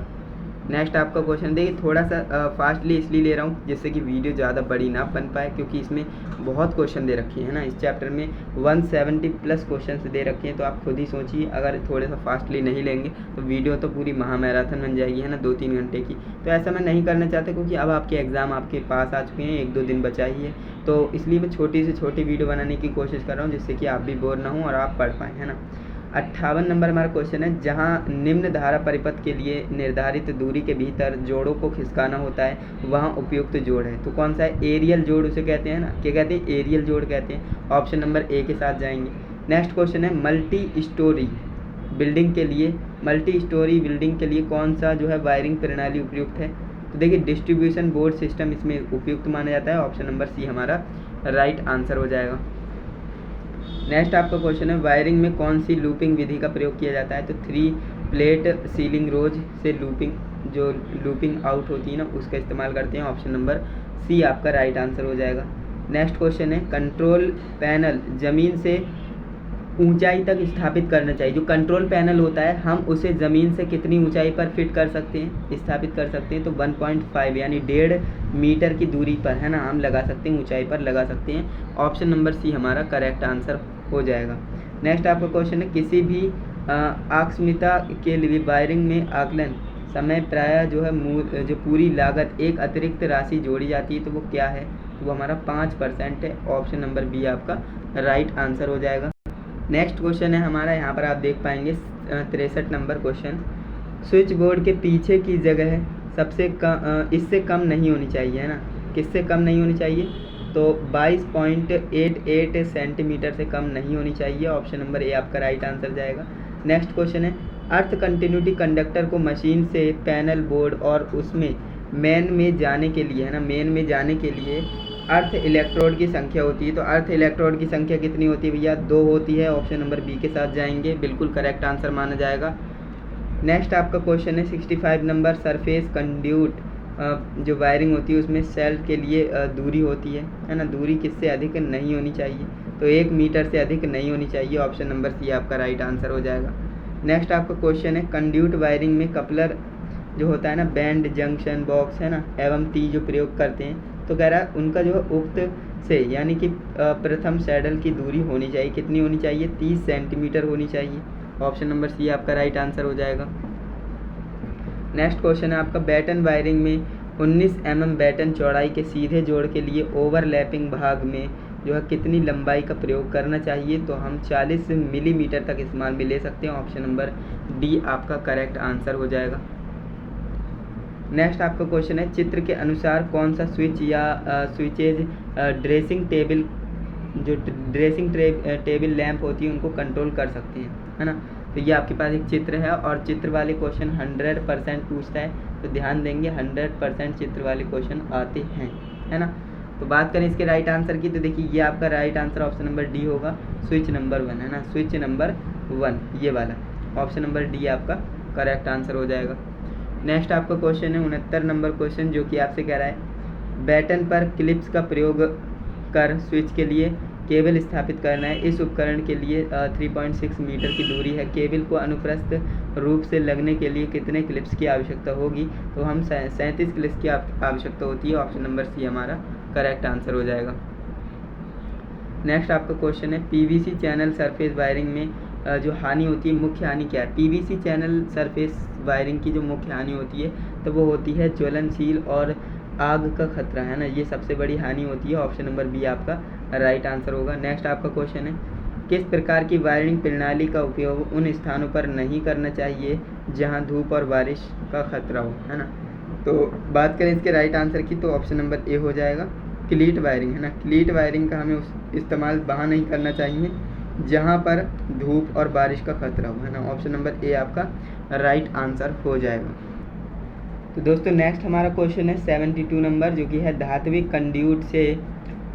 नेक्स्ट आपका क्वेश्चन देखिए, थोड़ा सा फास्टली इसलिए ले रहा हूँ जिससे कि वीडियो ज़्यादा बड़ी ना बन पाए, क्योंकि इसमें बहुत क्वेश्चन दे रखे हैं ना, इस चैप्टर में 170+ क्वेश्चन दे रखे हैं। तो आप खुद ही सोचिए, अगर थोड़े सा फास्टली नहीं लेंगे तो वीडियो तो पूरी महामैराथन बन जाएगी, है ना, 2-3 घंटे की। तो ऐसा मैं नहीं करना चाहता, क्योंकि अब आपके एग्ज़ाम आपके पास आ चुके हैं, 1-2 दिन बचा ही है, तो इसलिए मैं छोटी से छोटी वीडियो बनाने की कोशिश कर रहा हूँ, जिससे कि आप भी बोर ना हो और आप पढ़ पाएँ, है ना। 58 नंबर हमारा क्वेश्चन है, जहाँ निम्न धारा परिपथ के लिए निर्धारित दूरी के भीतर जोड़ों को खिसकाना होता है वहाँ उपयुक्त जोड़ है, तो कौन सा है, एरियल जोड़ उसे कहते हैं ना, क्या कहते हैं, एरियल जोड़ कहते हैं। ऑप्शन नंबर ए के साथ जाएंगे। नेक्स्ट क्वेश्चन है मल्टी स्टोरी बिल्डिंग के लिए कौन सा जो है वायरिंग प्रणाली उपयुक्त है? तो देखिए डिस्ट्रीब्यूशन बोर्ड सिस्टम इसमें उपयुक्त माना जाता है। ऑप्शन नंबर सी हमारा राइट आंसर हो जाएगा। नेक्स्ट आपका क्वेश्चन है वायरिंग में कौन सी लूपिंग विधि का प्रयोग किया जाता है? तो 3 प्लेट सीलिंग रोज से लूपिंग आउट होती है ना, उसका इस्तेमाल करते हैं। ऑप्शन नंबर सी आपका राइट आंसर हो जाएगा। नेक्स्ट क्वेश्चन है कंट्रोल पैनल ज़मीन से ऊंचाई तक स्थापित करना चाहिए। जो कंट्रोल पैनल होता है हम उसे ज़मीन से कितनी ऊंचाई पर फिट कर सकते हैं, स्थापित कर सकते हैं? तो 1.5 यानी 1.5 मीटर की दूरी पर है ना, हम लगा सकते हैं, ऊंचाई पर लगा सकते हैं। ऑप्शन नंबर सी हमारा करेक्ट आंसर हो जाएगा। नेक्स्ट आपका क्वेश्चन है किसी भी आकस्मिकता के लिए वायरिंग में आकलन समय प्रायः जो पूरी लागत एक अतिरिक्त राशि जोड़ी जाती है तो वो क्या है? तो वो हमारा 5% है। ऑप्शन नंबर बी आपका राइट आंसर हो जाएगा। नेक्स्ट क्वेश्चन है हमारा, यहाँ पर आप देख पाएंगे 63 नंबर क्वेश्चन, स्विच बोर्ड के पीछे की जगह इससे कम नहीं होनी चाहिए, है ना? किससे कम नहीं होनी चाहिए? तो 22.88 सेंटीमीटर से कम नहीं होनी चाहिए। ऑप्शन नंबर ए आपका राइट आंसर जाएगा। नेक्स्ट क्वेश्चन है अर्थ कंटिन्यूटी कंडक्टर को मशीन से पैनल बोर्ड और उसमें मेन में जाने के लिए, है ना, मेन में जाने के लिए अर्थ इलेक्ट्रोड की संख्या होती है। तो अर्थ इलेक्ट्रोड की संख्या कितनी होती है भैया? 2 होती है। ऑप्शन नंबर बी के साथ जाएंगे, बिल्कुल करेक्ट आंसर माना जाएगा। नेक्स्ट आपका क्वेश्चन है 65 नंबर, सरफेस कंड्यूट जो वायरिंग होती है उसमें सेल के लिए दूरी होती है ना, दूरी किससे अधिक नहीं होनी चाहिए? तो 1 मीटर से अधिक नहीं होनी चाहिए। ऑप्शन नंबर सी आपका राइट आंसर हो जाएगा। नेक्स्ट आपका क्वेश्चन है कंड्यूट वायरिंग में कपलर जो होता है ना, बैंड जंक्शन बॉक्स है ना, एवं टी जो प्रयोग करते हैं, तो कह रहा है उनका जो उक्त से यानी कि प्रथम सैडल की दूरी होनी चाहिए, कितनी होनी चाहिए? 30 सेंटीमीटर होनी चाहिए। ऑप्शन नंबर सी आपका राइट आंसर हो जाएगा। नेक्स्ट क्वेश्चन है आपका बैटन वायरिंग में 19 mm बैटन चौड़ाई के सीधे जोड़ के लिए ओवरलैपिंग भाग में जो है कितनी लंबाई का प्रयोग करना चाहिए? तो हम 40 मिलीमीटर तक इस्तेमाल में ले सकते हैं। ऑप्शन नंबर डी आपका करेक्ट आंसर हो जाएगा। नेक्स्ट आपका क्वेश्चन है चित्र के अनुसार कौन सा स्विच या स्विचेज ड्रेसिंग टेबल लैंप होती है उनको कंट्रोल कर सकते हैं, है ना? तो ये आपके पास एक चित्र है और चित्र वाले क्वेश्चन 100% पूछता है, तो ध्यान देंगे 100% चित्र वाले क्वेश्चन आते हैं, है ना? तो बात करें इसके राइट आंसर की, तो देखिए ये आपका right answer option number D होगा, स्विच नंबर 1, है ना, स्विच नंबर 1 ये वाला ऑप्शन नंबर डी आपका करेक्ट आंसर हो जाएगा। नेक्स्ट आपका क्वेश्चन है 69 नंबर क्वेश्चन, जो कि आपसे कह रहा है बैटन पर क्लिप्स का प्रयोग कर स्विच के लिए केबल स्थापित करना है। इस उपकरण के लिए 3.6 मीटर की दूरी है। केबल को अनुप्रस्थ रूप से लगने के लिए कितने क्लिप्स की आवश्यकता होगी? तो हम 37 क्लिप्स की आवश्यकता होती है। ऑप्शन नंबर सी हमारा करेक्ट आंसर हो जाएगा। नेक्स्ट आपका क्वेश्चन है पीवीसी चैनल सरफेस वायरिंग में जो हानि होती है, मुख्य हानि क्या है? पीवीसी चैनल सरफेस वायरिंग की जो मुख्य हानि होती है तो वो होती है ज्वलनशील और आग का खतरा, है ना, ये सबसे बड़ी हानि होती है। ऑप्शन नंबर बी आपका राइट आंसर होगा। नेक्स्ट आपका क्वेश्चन है किस प्रकार की वायरिंग प्रणाली का उपयोग उन स्थानों पर नहीं करना चाहिए जहां धूप और बारिश का खतरा हो, है ना? तो बात करें इसके राइट आंसर की, तो ऑप्शन नंबर ए हो जाएगा, क्लीट वायरिंग, है ना। क्लीट वायरिंग का हमें इस्तेमाल वहाँ नहीं करना चाहिए जहाँ पर धूप और बारिश का खतरा हो, है ना। ऑप्शन नंबर ए आपका राइट आंसर हो जाएगा। तो दोस्तों नेक्स्ट हमारा क्वेश्चन है 72 नंबर, जो कि है धात्विक कंड्यूट से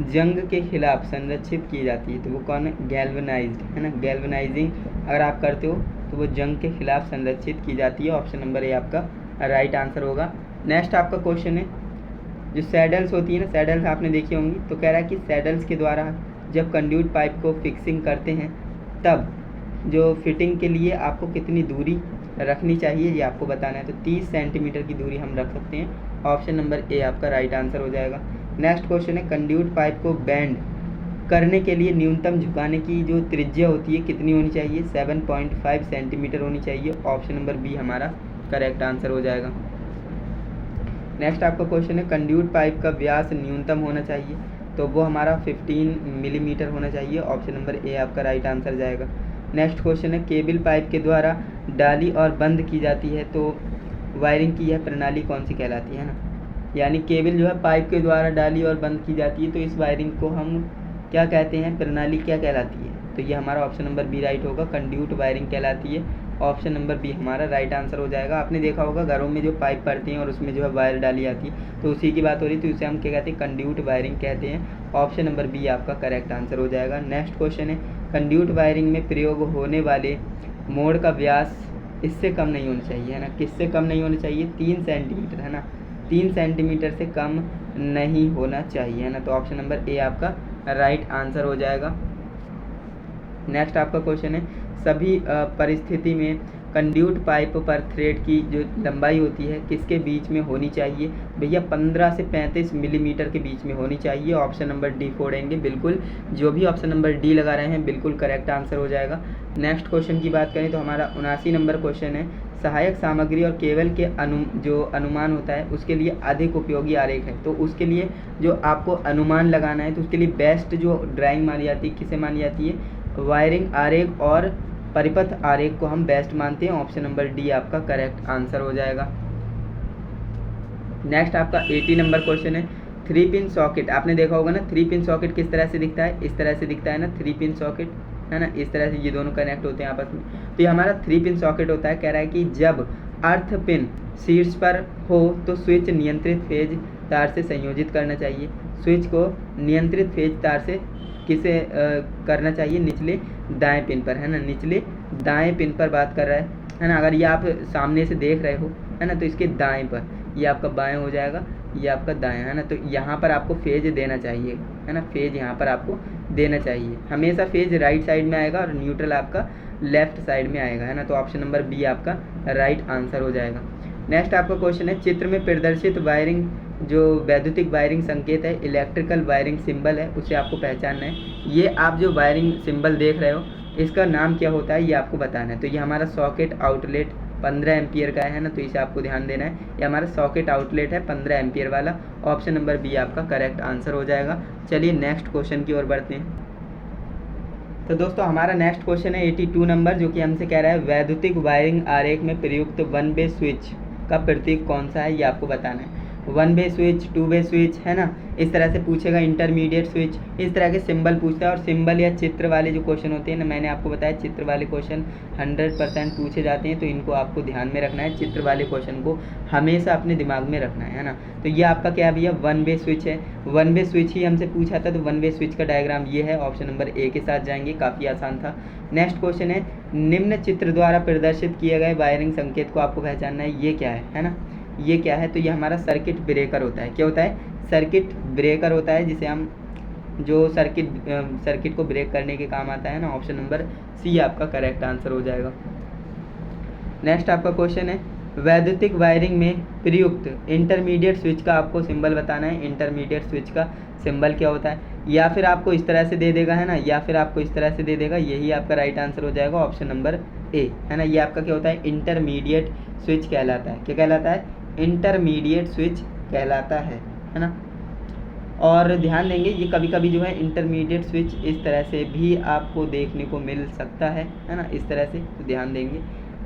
जंग के खिलाफ संरक्षित की जाती है, तो वो कौन है? गैल्वेनाइज्ड, है ना। गैल्वेनाइजिंग अगर आप करते हो तो वो जंग के खिलाफ संरक्षित की जाती है। ऑप्शन नंबर ए आपका राइट आंसर होगा। नेक्स्ट आपका क्वेश्चन है जो सैडल्स होती है ना, सैडल्स आपने देखी होंगी, तो कह रहा है कि सैडल्स के द्वारा जब कंड्यूट पाइप को फिक्सिंग करते हैं तब जो फिटिंग के लिए आपको कितनी दूरी रखनी चाहिए ये आपको बताना है। तो 30 सेंटीमीटर की दूरी हम रख सकते हैं। ऑप्शन नंबर ए आपका राइट आंसर हो जाएगा। नेक्स्ट क्वेश्चन है कंड्यूट पाइप को बेंड करने के लिए न्यूनतम झुकाने की जो त्रिज्या होती है कितनी होनी चाहिए? 7.5 सेंटीमीटर होनी चाहिए। ऑप्शन नंबर बी हमारा करेक्ट आंसर हो जाएगा। नेक्स्ट आपका क्वेश्चन है कंड्यूट पाइप का व्यास न्यूनतम होना चाहिए, तो वो हमारा 15 मिलीमीटर होना चाहिए। ऑप्शन नंबर ए आपका राइट आंसर जाएगा। नेक्स्ट क्वेश्चन है केबल पाइप के द्वारा डाली और बंद की जाती है, तो वायरिंग की यह प्रणाली कौन सी कहलाती है ना, यानी केबल जो है पाइप के द्वारा डाली और बंद की जाती है, तो इस वायरिंग को हम क्या कहते हैं, प्रणाली क्या कहलाती है? तो ये हमारा ऑप्शन नंबर बी राइट होगा, कंड्यूट वायरिंग कहलाती है। ऑप्शन नंबर बी हमारा राइट आंसर हो जाएगा। आपने देखा होगा घरों में जो पाइप पड़ती हैं और उसमें जो है वायर डाली जाती है, तो उसी की बात हो रही, तो उसे हम क्या कहते हैं, कंड्यूट वायरिंग कहते हैं। ऑप्शन नंबर बी आपका करेक्ट आंसर हो जाएगा। नेक्स्ट क्वेश्चन है, कंड्यूट वायरिंग में प्रयोग होने वाले मोड़ का व्यास इससे कम नहीं होना चाहिए, है ना। किससे कम नहीं होना चाहिए? 3 सेंटीमीटर, है ना। 3 सेंटीमीटर से कम नहीं होना चाहिए, है ना। तो ऑप्शन नंबर ए आपका राइट आंसर हो जाएगा। नेक्स्ट आपका क्वेश्चन है, सभी परिस्थिति में कंड्यूट पाइप पर थ्रेड की जो लंबाई होती है किसके बीच में होनी चाहिए? भैया 15 से 35 मिलीमीटर के बीच में होनी चाहिए। ऑप्शन नंबर डी फोड़ेंगे, बिल्कुल जो भी ऑप्शन नंबर डी लगा रहे हैं बिल्कुल करेक्ट आंसर हो जाएगा। नेक्स्ट क्वेश्चन की बात करें तो हमारा 79 नंबर क्वेश्चन है, सहायक सामग्री और केबल के जो अनुमान होता है उसके लिए अधिक उपयोगी आरेख है। तो उसके लिए जो आपको अनुमान लगाना है तो उसके लिए बेस्ट जो ड्राइंग मानी जाती है किसे मानी जाती है? वायरिंग आरेख और परिपथ आरेख को हम बेस्ट मानते हैं। ऑप्शन नंबर डी आपका करेक्ट आंसर हो जाएगा। नेक्स्ट आपका 80 नंबर क्वेश्चन है, 3 पिन सॉकेट। आपने देखा होगा ना 3 पिन सॉकेट किस तरह से दिखता है? इस तरह से दिखता है ना 3 पिन सॉकेट, है ना। इस तरह से ये दोनों कनेक्ट होते हैं आपस में। तो ये हमारा 3 पिन सॉकेट होता है। कह रहा है कि जब अर्थ पिन शीर्ष पर हो तो स्विच नियंत्रित फेज तार से संयोजित करना चाहिए। स्विच को नियंत्रित फेज तार से किसे करना चाहिए? निचले दाएं पिन पर, है ना। निचले दाएं पिन पर बात कर रहा है ना। अगर ये आप सामने से देख रहे हो, है ना, तो इसके दाएं पर, ये आपका बाएं हो जाएगा, ये आपका दाएं, है ना। तो यहाँ पर आपको फेज देना चाहिए, है ना। फेज यहाँ पर आपको देना चाहिए। हमेशा फेज राइट साइड में आएगा और न्यूट्रल आपका लेफ्ट साइड में आएगा, है ना। तो ऑप्शन नंबर बी आपका राइट आंसर हो जाएगा। नेक्स्ट आपका क्वेश्चन है, चित्र में प्रदर्शित वायरिंग जो वैद्युतिक वायरिंग संकेत है, इलेक्ट्रिकल वायरिंग सिंबल है, उसे आपको पहचानना है। ये आप जो वायरिंग सिंबल देख रहे हो इसका नाम क्या होता है ये आपको बताना है। तो ये हमारा सॉकेट आउटलेट 15 एम्पियर का है ना, तो इसे आपको ध्यान देना है। ये हमारा सॉकेट आउटलेट है 15 एम्पियर वाला। ऑप्शन नंबर बी आपका करेक्ट आंसर हो जाएगा। चलिए नेक्स्ट क्वेश्चन की ओर बढ़ते हैं। तो दोस्तों हमारा नेक्स्ट क्वेश्चन है 82 नंबर, जो कि हमसे कह रहा है वैद्युतिक वायरिंग आरेख में प्रयुक्त 1 वे स्विच का प्रतीक कौन सा है ये आपको बताना है। 1 वे स्विच, 2 वे स्विच, है ना। इस तरह से पूछेगा, इंटरमीडिएट स्विच, इस तरह के सिंबल पूछता है। और सिंबल या चित्र वाले जो क्वेश्चन होते हैं ना, मैंने आपको बताया चित्र वाले क्वेश्चन 100% पूछे जाते हैं, तो इनको आपको ध्यान में रखना है। चित्र वाले क्वेश्चन को हमेशा अपने दिमाग में रखना है ना। तो ये आपका क्या भैया 1 वे स्विच है। 1 वे स्विच ही हमसे पूछा था, तो 1 वे स्विच का डायग्राम ये है। ऑप्शन नंबर ए के साथ जाएंगे, काफ़ी आसान था। नेक्स्ट क्वेश्चन है, निम्न चित्र द्वारा प्रदर्शित किए गए वायरिंग संकेत को आपको पहचानना है, ये क्या है ना। ये क्या है? तो ये हमारा सर्किट ब्रेकर होता है। क्या होता है? सर्किट ब्रेकर होता है, जिसे हम जो सर्किट को ब्रेक करने के काम आता है ना। ऑप्शन नंबर सी आपका करेक्ट आंसर हो जाएगा। नेक्स्ट आपका क्वेश्चन है, वैद्युतिक वायरिंग में प्रयुक्त इंटरमीडिएट स्विच का आपको सिंबल बताना है। इंटरमीडिएट स्विच का सिंबल क्या होता है? या फिर आपको इस तरह से दे देगा, है ना, या फिर आपको इस तरह से दे देगा। यही आपका राइट आंसर हो जाएगा, ऑप्शन नंबर ए, है ना। ये आपका क्या होता है? इंटरमीडिएट स्विच कहलाता है। क्या कहलाता है? इंटरमीडिएट स्विच कहलाता है ना। और ध्यान देंगे, ये कभी कभी जो है इंटरमीडिएट स्विच इस तरह से भी आपको देखने को मिल सकता है ना, इस तरह से, तो ध्यान देंगे।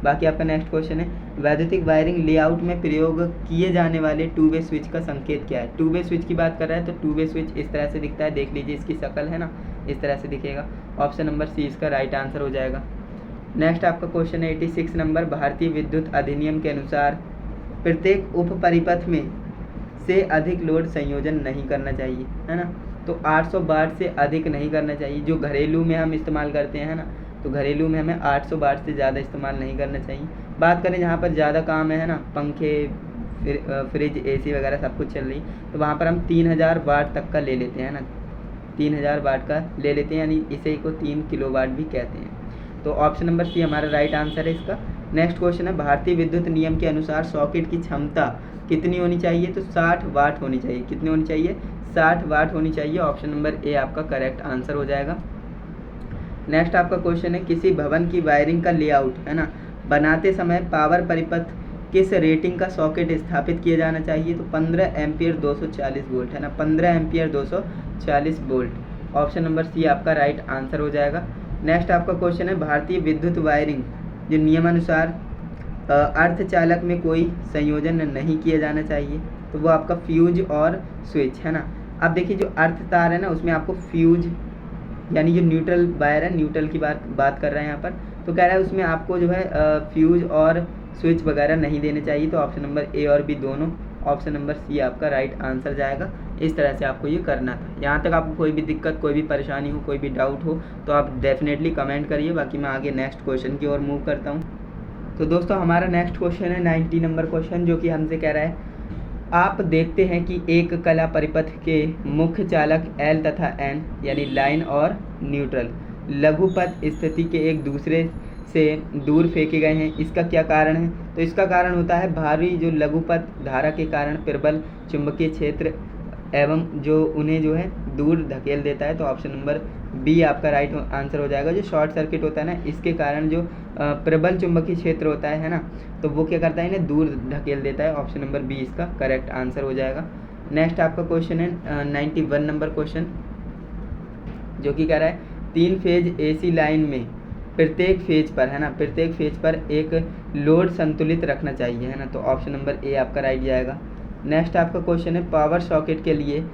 बाकी आपका नेक्स्ट क्वेश्चन है, वैद्युतिक वायरिंग लेआउट में प्रयोग किए जाने वाले 2 वे स्विच का संकेत क्या है? 2 वे स्विच की बात कर रहा है, तो 2 वे स्विच इस तरह से दिखता है। देख लीजिए इसकी शक्ल, है ना, इस तरह से दिखेगा। ऑप्शन नंबर सी इसका राइट आंसर हो जाएगा। नेक्स्ट आपका क्वेश्चन है 86 नंबर, भारतीय विद्युत अधिनियम के अनुसार प्रत्येक उप परिपथ में से अधिक लोड संयोजन नहीं करना चाहिए, है ना। तो 800 वाट से अधिक नहीं करना चाहिए। जो घरेलू में हम इस्तेमाल करते हैं ना, तो घरेलू में हमें 800 वाट से ज़्यादा इस्तेमाल नहीं करना चाहिए। बात करें जहाँ पर ज़्यादा काम है ना, पंखे, फ्रिज, एसी वगैरह सब कुछ चल रही, तो वहाँ पर हम 3000 वाट तक का ले लेते हैं ना, 3000 वाट का ले लेते हैं, यानी इसे को 3 किलोवाट भी कहते हैं। तो ऑप्शन नंबर सी हमारा राइट आंसर है इसका। नेक्स्ट क्वेश्चन है, भारतीय विद्युत नियम के अनुसार सॉकेट की क्षमता कितनी होनी चाहिए? तो 60 वाट होनी चाहिए। कितनी होनी चाहिए? 60 वाट होनी चाहिए। ऑप्शन नंबर ए आपका करेक्ट आंसर हो जाएगा। नेक्स्ट आपका क्वेश्चन है, किसी भवन की वायरिंग का लेआउट, है ना, बनाते समय पावर परिपथ किस रेटिंग का सॉकेट स्थापित किया जाना चाहिए? तो 15 एम्पियर 240 वोल्ट, है ना, 15 ampere 240 volt. Option number C आपका राइट आंसर हो जाएगा। नेक्स्ट आपका क्वेश्चन है, भारतीय विद्युत वायरिंग जो नियमानुसार अर्धचालक में कोई संयोजन नहीं किया जाना चाहिए, तो वो आपका फ्यूज और स्विच, है ना। अब देखिए जो अर्थ तार है ना, उसमें आपको फ्यूज यानी जो न्यूट्रल वायर है, न्यूट्रल की बात कर रहे हैं यहाँ पर। तो कह रहा है उसमें आपको जो है फ्यूज और स्विच वगैरह नहीं देने चाहिए। तो ऑप्शन नंबर ए और बी दोनों, ऑप्शन नंबर सी आपका राइट आंसर जाएगा। इस तरह से आपको ये करना था। यहाँ तक आपको कोई भी दिक्कत, कोई भी परेशानी हो, कोई भी डाउट हो तो आप डेफिनेटली कमेंट करिए। बाकी मैं आगे नेक्स्ट क्वेश्चन की ओर मूव करता हूँ। तो दोस्तों हमारा नेक्स्ट क्वेश्चन है 90 नंबर क्वेश्चन, जो कि हमसे कह रहा है आप देखते हैं कि एक कला परिपथ के मुख्य चालक L तथा N यानी लाइन और न्यूट्रल लघुपथ स्थिति के एक दूसरे से दूर फेंके गए हैं, इसका क्या कारण है? तो इसका कारण होता है भारी जो लघुपथ धारा के कारण प्रबल चुंबकीय क्षेत्र एवं जो उन्हें जो है दूर धकेल देता है। तो ऑप्शन नंबर बी आपका राइट आंसर हो जाएगा। जो शॉर्ट सर्किट होता है ना, इसके कारण जो प्रबल चुंबकीय क्षेत्र होता है ना, तो वो क्या करता है, इन्हें दूर धकेल देता है। ऑप्शन नंबर बी इसका करेक्ट आंसर हो जाएगा। नेक्स्ट आपका क्वेश्चन है 91 नंबर क्वेश्चन, जो कि कह रहा है 3 फेज AC लाइन में प्रत्येक फेज पर है ना, प्रत्येक फेज पर एक लोड संतुलित रखना चाहिए है ना। तो ऑप्शन नंबर ए आपका राइट जाएगा। नेक्स्ट आपका क्वेश्चन है पावर सॉकेट के लिए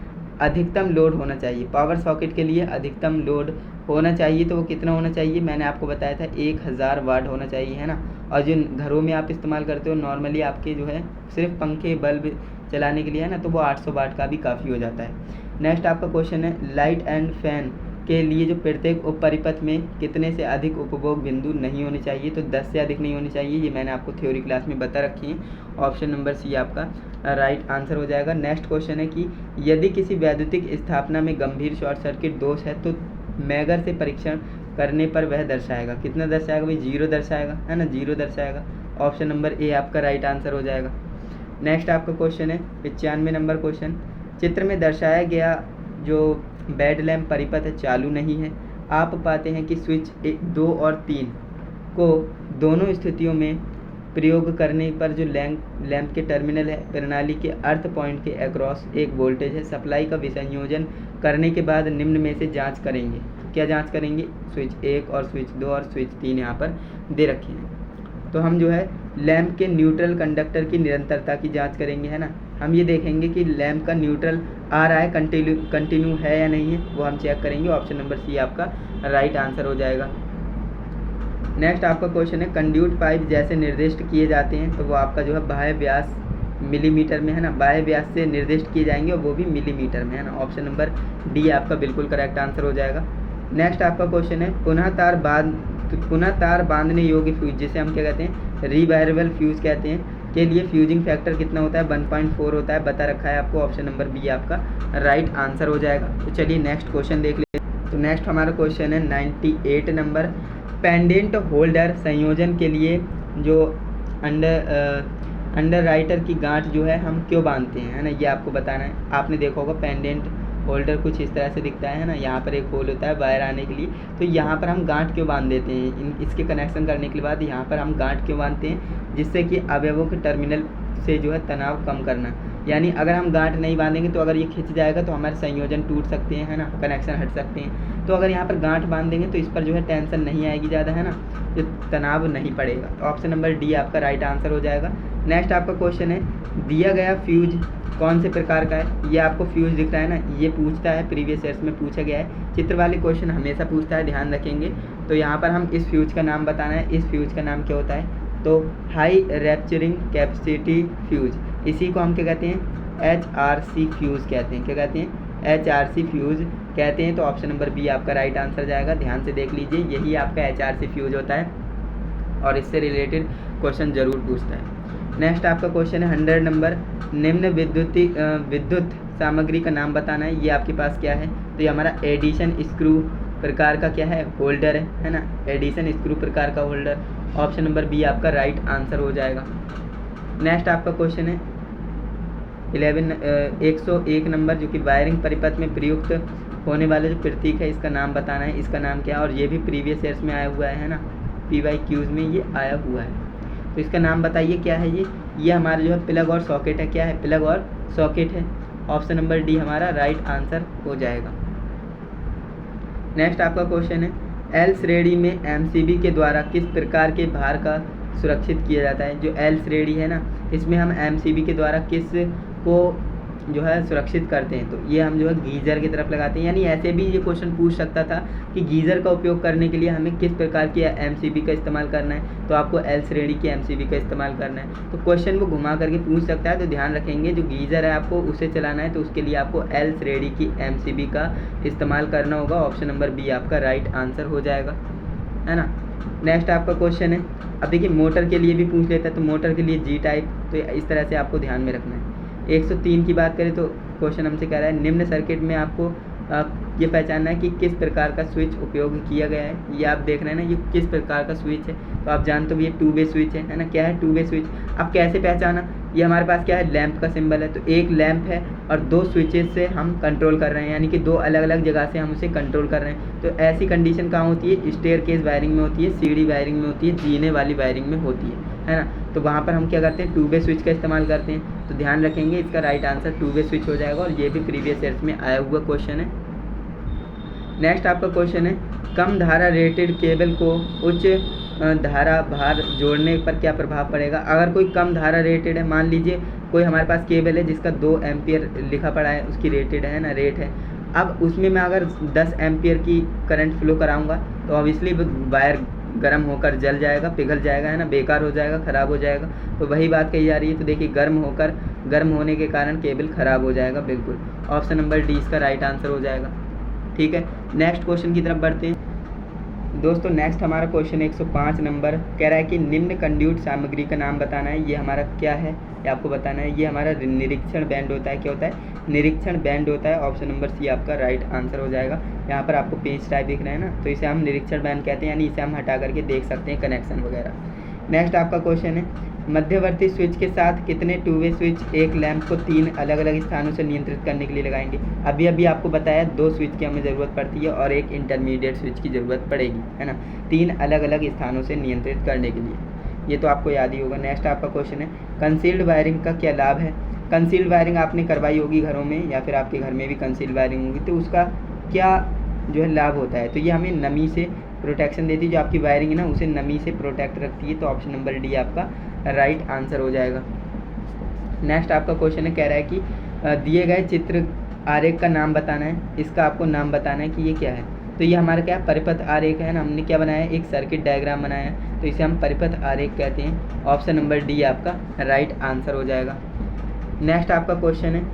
अधिकतम लोड होना चाहिए। पावर सॉकेट के लिए अधिकतम लोड होना चाहिए तो वो कितना होना चाहिए? मैंने आपको बताया था 1000 वाट होना चाहिए है ना। और जो घरों में आप इस्तेमाल करते हो नॉर्मली आपके जो है सिर्फ पंखे बल्ब चलाने के लिए है ना, तो वो 800 वाट का भी काफ़ी हो जाता है। नेक्स्ट आपका क्वेश्चन है लाइट एंड फैन के लिए जो प्रत्येक उप परिपथ में कितने से अधिक उपभोग बिंदु नहीं होने चाहिए? तो 10 से अधिक नहीं होनी चाहिए। ये मैंने आपको थ्योरी क्लास में बता रखी है। ऑप्शन नंबर सी आपका राइट आंसर हो जाएगा। नेक्स्ट क्वेश्चन है कि यदि किसी वैद्युतिक स्थापना में गंभीर शॉर्ट सर्किट दोष है तो मैगर से परीक्षण करने पर वह दर्शाएगा कितना दर्शाएगा? भाई 0 दर्शाएगा है ना, 0 दर्शाएगा। ऑप्शन नंबर ए आपका राइट आंसर हो जाएगा। नेक्स्ट आपका क्वेश्चन है 95 नंबर क्वेश्चन, चित्र में दर्शाया गया जो बेड लैम्प परिपथ है चालू नहीं है। आप पाते हैं कि स्विच 2 और 3 को दोनों स्थितियों में प्रयोग करने पर जो लैंप के टर्मिनल है प्रणाली के अर्थ पॉइंट के अक्रॉस एक वोल्टेज है। सप्लाई का विसंयोजन करने के बाद निम्न में से जांच करेंगे। क्या जांच करेंगे? स्विच 1 और स्विच 2 और स्विच 3 यहाँ पर दे रखे हैं। तो हम जो है लैंप के न्यूट्रल कंडक्टर की निरंतरता की जांच करेंगे है ना। हम ये देखेंगे कि लैंप का न्यूट्रल आ रहा है, कंटिन्यू है या नहीं है, वो हम चेक करेंगे। ऑप्शन नंबर सी आपका राइट आंसर हो जाएगा। नेक्स्ट आपका क्वेश्चन है कंड्यूट पाइप जैसे निर्दिष्ट किए जाते हैं, तो वो आपका जो है बाह्य व्यास मिलीमीटर में है ना, बाह्य व्यास से निर्दिष्ट किए जाएंगे और वो भी मिलीमीटर में है ना। ऑप्शन नंबर डी आपका बिल्कुल करेक्ट आंसर हो जाएगा। नेक्स्ट आपका क्वेश्चन है पुनः तार बांधने योग्य फ्यूज, जिसे हम क्या कहते हैं रीवायरेबल फ्यूज कहते हैं, के लिए फ्यूजिंग फैक्टर कितना होता है? 1.4 होता है, बता रखा है आपको। ऑप्शन नंबर बी आपका राइट आंसर हो जाएगा। तो चलिए नेक्स्ट क्वेश्चन देख लेते हैं। तो नेक्स्ट हमारा क्वेश्चन है 98 नंबर, पेंडेंट होल्डर संयोजन के लिए जो अंडर राइटर की गांठ जो है हम क्यों बांधते हैं है ना, ये आपको बताना है। आपने देखा होगा पेंडेंट होल्डर कुछ इस तरह से दिखता है ना, यहाँ पर एक होल होता है वायर आने के लिए, तो यहाँ पर हम गांठ क्यों बांध देते हैं? इसके कनेक्शन करने के बाद यहाँ पर हम गांठ क्यों बांधते हैं? जिससे कि अवयवों के टर्मिनल से जो है तनाव कम करना। यानी अगर हम गांठ नहीं बांधेंगे तो अगर ये खिंच जाएगा तो हमारे संयोजन टूट सकते हैं है ना, कनेक्शन हट सकते हैं। तो अगर यहाँ पर गांठ बांध देंगे तो इस पर जो है टेंशन नहीं आएगी ज़्यादा है ना, जो तनाव नहीं पड़ेगा। तो ऑप्शन नंबर डी आपका राइट आंसर हो जाएगा। नेक्स्ट आपका क्वेश्चन है दिया गया फ्यूज कौन से प्रकार का है? ये आपको फ्यूज दिख रहा है ना, ये पूछता है, प्रीवियस ईयर्स में पूछा गया है। चित्र वाले क्वेश्चन हमेशा पूछता है, ध्यान रखेंगे। तो यहाँ पर हम इस फ्यूज का नाम बताना है। इस फ्यूज का नाम क्या होता है? तो हाई रैप्चरिंग कैपेसिटी फ्यूज, इसी को हम क्या कहते हैं? HRC फ्यूज कहते हैं। क्या कहते हैं? HRC फ्यूज कहते हैं। तो ऑप्शन नंबर बी आपका राइट आंसर जाएगा। ध्यान से देख लीजिए, यही आपका HRC फ्यूज होता है और इससे रिलेटेड क्वेश्चन जरूर पूछता है। नेक्स्ट आपका क्वेश्चन है 100 नंबर, निम्न विद्युत सामग्री का नाम बताना है। ये आपके पास क्या है? तो ये हमारा एडिशन स्क्रू प्रकार का क्या है? होल्डर है ना, एडिशन स्क्रू प्रकार का होल्डर। ऑप्शन नंबर बी आपका राइट आंसर हो जाएगा। नेक्स्ट आपका क्वेश्चन है 101 नंबर, जो कि वायरिंग परिपथ में प्रयुक्त होने वाले जो प्रतीक है इसका नाम बताना है। इसका नाम क्या है? और ये भी प्रीवियस ईयर्स में आया हुआ है ना, PYQs में ये आया हुआ है। तो इसका नाम बताइए क्या है? ये हमारा जो है प्लग और सॉकेट है। क्या है? प्लग और सॉकेट है। ऑप्शन नंबर डी हमारा राइट आंसर हो जाएगा। नेक्स्ट आपका क्वेश्चन है एल श्रेणी में MCB के द्वारा किस प्रकार के भार का सुरक्षित किया जाता है? जो एल श्रेणी है ना, इसमें हम MCB के द्वारा किस को जो है सुरक्षित करते हैं, तो ये हम जो है गीज़र की तरफ लगाते हैं। यानी ऐसे भी ये क्वेश्चन पूछ सकता था कि गीज़र का उपयोग करने के लिए हमें किस प्रकार की एमसीबी का इस्तेमाल करना है, तो आपको एल श्रेणी की एमसीबी का इस्तेमाल करना है। तो क्वेश्चन को घुमा करके पूछ सकता है, तो ध्यान रखेंगे जो गीज़र है आपको उसे चलाना है, तो उसके लिए आपको एल श्रेणी की एमसीबी का इस्तेमाल करना होगा। ऑप्शन नंबर बी आपका राइट आंसर हो जाएगा, है ना। नेक्स्ट आपका क्वेश्चन है, अब देखिए मोटर के लिए भी पूछ लेता है, तो मोटर के लिए जी टाइप, तो इस तरह से आपको ध्यान में रखना है। 103 की बात करें तो क्वेश्चन हमसे कह रहा है निम्न सर्किट में आपको ये पहचानना है कि किस प्रकार का स्विच उपयोग किया गया है। ये आप देख रहे हैं ना, ये किस प्रकार का स्विच है, तो आप जानते हो ये टू वे स्विच है ना। क्या है टू वे स्विच। अब कैसे पहचाना, ये हमारे पास क्या है लैंप का सिंबल है, तो एक लैंप है और दो स्विचेस से हम कंट्रोल कर रहे हैं, यानी कि दो अलग अलग जगह से हम उसे कंट्रोल कर रहे हैं। तो ऐसी कंडीशन कहाँ होती है, स्टेयरकेस वायरिंग में होती है, सीढ़ी वायरिंग में होती है, जीने वाली वायरिंग में होती है ना। तो वहाँ पर हम क्या करते हैं, टू वे स्विच का इस्तेमाल करते हैं। तो ध्यान रखेंगे इसका right answer two way switch हो जाएगा, और ये भी प्रीवियस ईयर्स में आया हुआ क्वेश्चन है। नेक्स्ट आपका क्वेश्चन है कम धारा रेटेड केबल को उच्च धारा भार जोड़ने पर क्या प्रभाव पड़ेगा। अगर कोई कम धारा रेटेड है, मान लीजिए कोई हमारे पास केबल है जिसका 2 एम्पियर लिखा पड़ा है, उसकी रेटेड है ना, रेट है। अब उसमें मैं अगर 10 एम्पियर की करंट फ्लो कराऊंगा तो ऑब्वियसली वायर गर्म होकर जल जाएगा, पिघल जाएगा, है ना, बेकार हो जाएगा, ख़राब हो जाएगा। तो वही बात कही जा रही है। तो देखिए गर्म होने के कारण केबल ख़राब हो जाएगा, बिल्कुल। ऑप्शन नंबर डी इसका राइट आंसर हो जाएगा, ठीक है। नेक्स्ट क्वेश्चन की तरफ बढ़ते हैं दोस्तों। नेक्स्ट हमारा क्वेश्चन 105 नंबर कह रहा है कि निम्न कंड्यूट सामग्री का नाम बताना है। ये हमारा क्या है, ये आपको बताना है। ये हमारा निरीक्षण बैंड होता है। क्या होता है, निरीक्षण बैंड होता है। ऑप्शन नंबर सी आपका राइट आंसर हो जाएगा। यहाँ पर आपको पेज टाइप दिख रहा है ना, तो इसे हम निरीक्षण बैंड कहते हैं, यानी इसे हम हटा करके देख सकते हैं कनेक्शन वगैरह। नेक्स्ट आपका क्वेश्चन है मध्यवर्ती स्विच के साथ कितने टू वे स्विच एक लैंप को 3 अलग अलग स्थानों से नियंत्रित करने के लिए लगाएंगे। अभी आपको बताया 2 स्विच की हमें ज़रूरत पड़ती है और एक इंटरमीडिएट स्विच की ज़रूरत पड़ेगी, है ना, 3 अलग अलग स्थानों से नियंत्रित करने के लिए। ये तो आपको याद ही होगा। नेक्स्ट आपका क्वेश्चन है कंसील्ड वायरिंग का क्या लाभ है। कंसील्ड वायरिंग आपने करवाई होगी घरों में, या फिर आपके घर में भी कंसील्ड वायरिंग होगी, तो उसका क्या जो है लाभ होता है। तो ये हमें नमी से प्रोटेक्शन देती है, जो आपकी वायरिंग है ना उसे नमी से प्रोटेक्ट रखती है। तो ऑप्शन नंबर डी आपका राइट आंसर हो जाएगा। नेक्स्ट आपका क्वेश्चन है कह रहा है कि दिए गए चित्र आरेख का नाम बताना है। इसका आपको नाम बताना है कि ये क्या है। तो ये हमारा क्या है, परिपथ आरेख है ना। हमने क्या बनाया है, एक सर्किट डायग्राम बनाया है, तो इसे हम परिपथ आरेख कहते हैं। ऑप्शन नंबर डी आपका राइट आंसर हो जाएगा। नेक्स्ट आपका क्वेश्चन है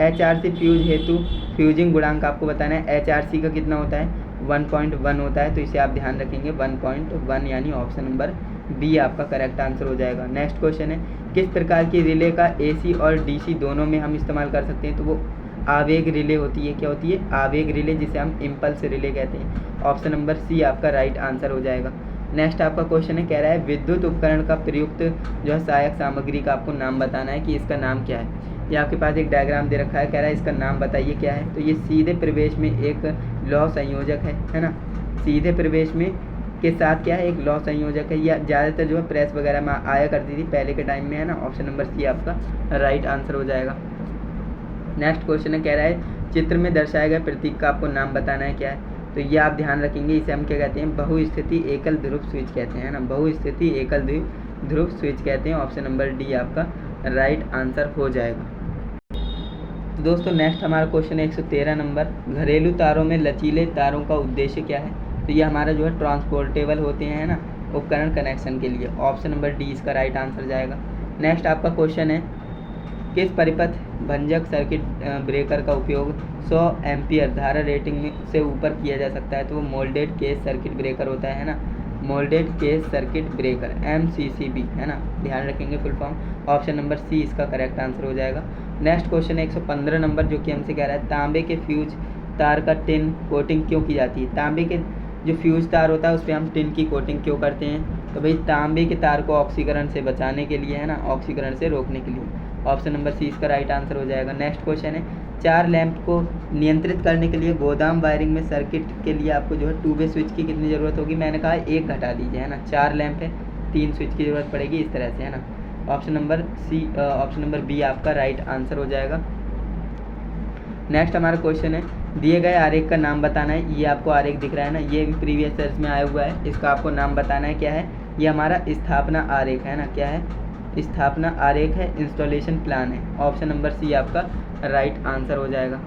HRC फ्यूज हेतु फ्यूजिंग गुणांक आपको बताना है। HRC का कितना होता है, 1.1 होता है, तो इसे आप ध्यान रखेंगे 1.1, यानी ऑप्शन नंबर बी आपका करेक्ट आंसर हो जाएगा। नेक्स्ट क्वेश्चन है किस प्रकार की रिले का AC और DC दोनों में हम इस्तेमाल कर सकते हैं। तो वो आवेग रिले होती है। क्या होती है, आवेग रिले, जिसे हम इम्पल्स रिले कहते हैं। ऑप्शन नंबर सी आपका राइट आंसर हो जाएगा। नेक्स्ट आपका क्वेश्चन है कह रहा है विद्युत उपकरण का प्रयुक्त जो है सहायक सामग्री का आपको नाम बताना है कि इसका नाम क्या है। ये आपके पास एक डायग्राम दे रखा है, कह रहा है इसका नाम बताइए क्या है। तो ये सीधे प्रवेश में एक लौह संयोजक है ना। सीधे प्रवेश में के साथ क्या है, एक लौह संयोजक है। यह ज़्यादातर जो है प्रेस वगैरह में आया करती थी पहले के टाइम में, है ना। ऑप्शन नंबर सी आपका राइट आंसर हो जाएगा। नेक्स्ट क्वेश्चन है कह रहा है चित्र में दर्शाए गए प्रतीक का आपको नाम बताना है क्या है। तो ये आप ध्यान रखेंगे, इसे हम क्या कहते हैं, बहुस्थिति एकल ध्रुव स्विच कहते हैं ना। बहुस्थिति एकल ध्रुव स्विच कहते हैं। ऑप्शन नंबर डी आपका राइट आंसर हो जाएगा। तो दोस्तों नेक्स्ट हमारा क्वेश्चन है 113 नंबर घरेलू तारों में लचीले तारों का उद्देश्य क्या है। तो ये हमारा जो है ट्रांसपोर्टेबल होते हैं ना उपकरण कनेक्शन के लिए। ऑप्शन नंबर डी इसका राइट आंसर जाएगा। नेक्स्ट आपका क्वेश्चन है किस परिपथ भंजक सर्किट ब्रेकर का उपयोग 100 एम्पियर धारा रेटिंग से ऊपर किया जा सकता है। तो वो मोल्डेड केस सर्किट ब्रेकर होता है ना। Moulded case circuit breaker MCCB, है ना, ध्यान रखेंगे full form. Option number C इसका करेक्ट आंसर हो जाएगा। नेक्स्ट क्वेश्चन है 115 नंबर, जो कि हमसे कह रहा है तांबे के फ्यूज तार का टिन कोटिंग क्यों की जाती है। तांबे के जो फ्यूज तार होता है उस पर हम टिन की कोटिंग क्यों करते हैं। तो भाई तांबे के तार को ऑक्सीकरण से बचाने के लिए, है ना, ऑक्सीकरण से रोकने के लिए। ऑप्शन नंबर सी इसका राइट आंसर हो जाएगा। नेक्स्ट क्वेश्चन है 4 लैंप को नियंत्रित करने के लिए गोदाम वायरिंग में सर्किट के लिए आपको जो है 2 वे स्विच की कितनी ज़रूरत होगी। मैंने कहा 1 घटा दीजिए, है ना। 4 लैंप है, 3 स्विच की ज़रूरत पड़ेगी, इस तरह से, है ना। ऑप्शन नंबर बी आपका राइट आंसर हो जाएगा। नेक्स्ट हमारा क्वेश्चन है दिए गए आरेख का नाम बताना है। ये आपको आरेख दिख रहा है ना, ये भी प्रीवियस ईयर्स में आया हुआ है। इसका आपको नाम बताना है क्या है। ये हमारा स्थापना आरेख है ना। क्या है, स्थापना आरेख है, इंस्टॉलेशन प्लान है। ऑप्शन नंबर सी आपका राइट आंसर हो जाएगा।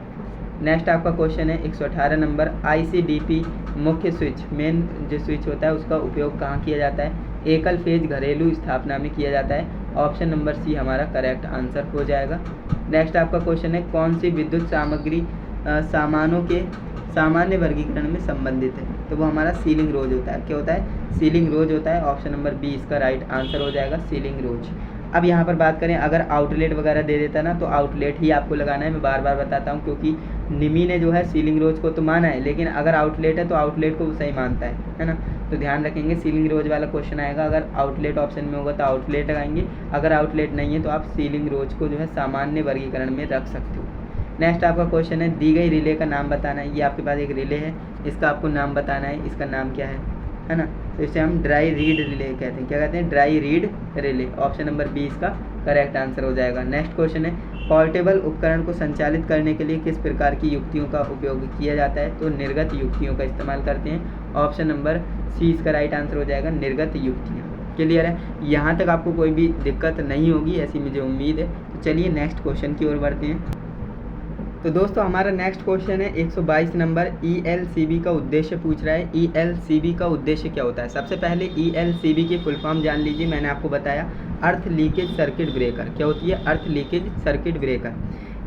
नेक्स्ट आपका क्वेश्चन है 118 नंबर, ICDP मुख्य स्विच, मेन जो स्विच होता है उसका उपयोग कहाँ किया जाता है? एकल फेज घरेलू स्थापना में किया जाता है। ऑप्शन नंबर सी हमारा करेक्ट आंसर हो जाएगा। नेक्स्ट आपका क्वेश्चन है कौन सी विद्युत सामग्री सामानों के सामान्य वर्गीकरण में संबंधित है? तो वो हमारा सीलिंग रोज होता है। क्या होता है? सीलिंग रोज होता है। ऑप्शन नंबर बी इसका राइट आंसर हो जाएगा, सीलिंग रोज। अब यहाँ पर बात करें, अगर आउटलेट वगैरह दे देता ना तो आउटलेट ही आपको लगाना है। मैं बार बार बताता हूँ क्योंकि निमी ने जो है सीलिंग रोज को तो माना है, लेकिन अगर आउटलेट है तो आउटलेट को वो सही मानता है ना। तो ध्यान रखेंगे, सीलिंग रोज वाला क्वेश्चन आएगा, अगर आउटलेट ऑप्शन में होगा तो आउटलेट लगाएंगे, अगर आउटलेट नहीं है तो आप सीलिंग रोज को जो है सामान्य वर्गीकरण में रख सकते हो। नेक्स्ट आपका क्वेश्चन है दी गई रिले का नाम बताना है। ये आपके पास एक रिले है, इसका आपको नाम बताना है, इसका नाम क्या है ना। तो इसे हम ड्राई रीड रिले कहते हैं। क्या कहते हैं? Dry reed relay. Option number B इसका करेक्ट आंसर हो जाएगा। नेक्स्ट क्वेश्चन है पोर्टेबल उपकरण को संचालित करने के लिए किस प्रकार की युक्तियों का उपयोग किया जाता है? तो निर्गत युक्तियों का इस्तेमाल करते हैं। ऑप्शन नंबर सी इसका राइट आंसर हो जाएगा, निर्गत युक्तियाँ। क्लियर है? यहाँ तक आपको कोई भी दिक्कत नहीं होगी ऐसी मुझे उम्मीद है। तो चलिए नेक्स्ट क्वेश्चन की ओर बढ़ते हैं। तो दोस्तों हमारा नेक्स्ट क्वेश्चन है 122 नंबर, ELCB का उद्देश्य पूछ रहा है। ELCB का उद्देश्य क्या होता है? सबसे पहले ELCB की फुल फॉर्म जान लीजिए। मैंने आपको बताया अर्थ लीकेज सर्किट ब्रेकर। क्या होती है? अर्थ leakage circuit breaker.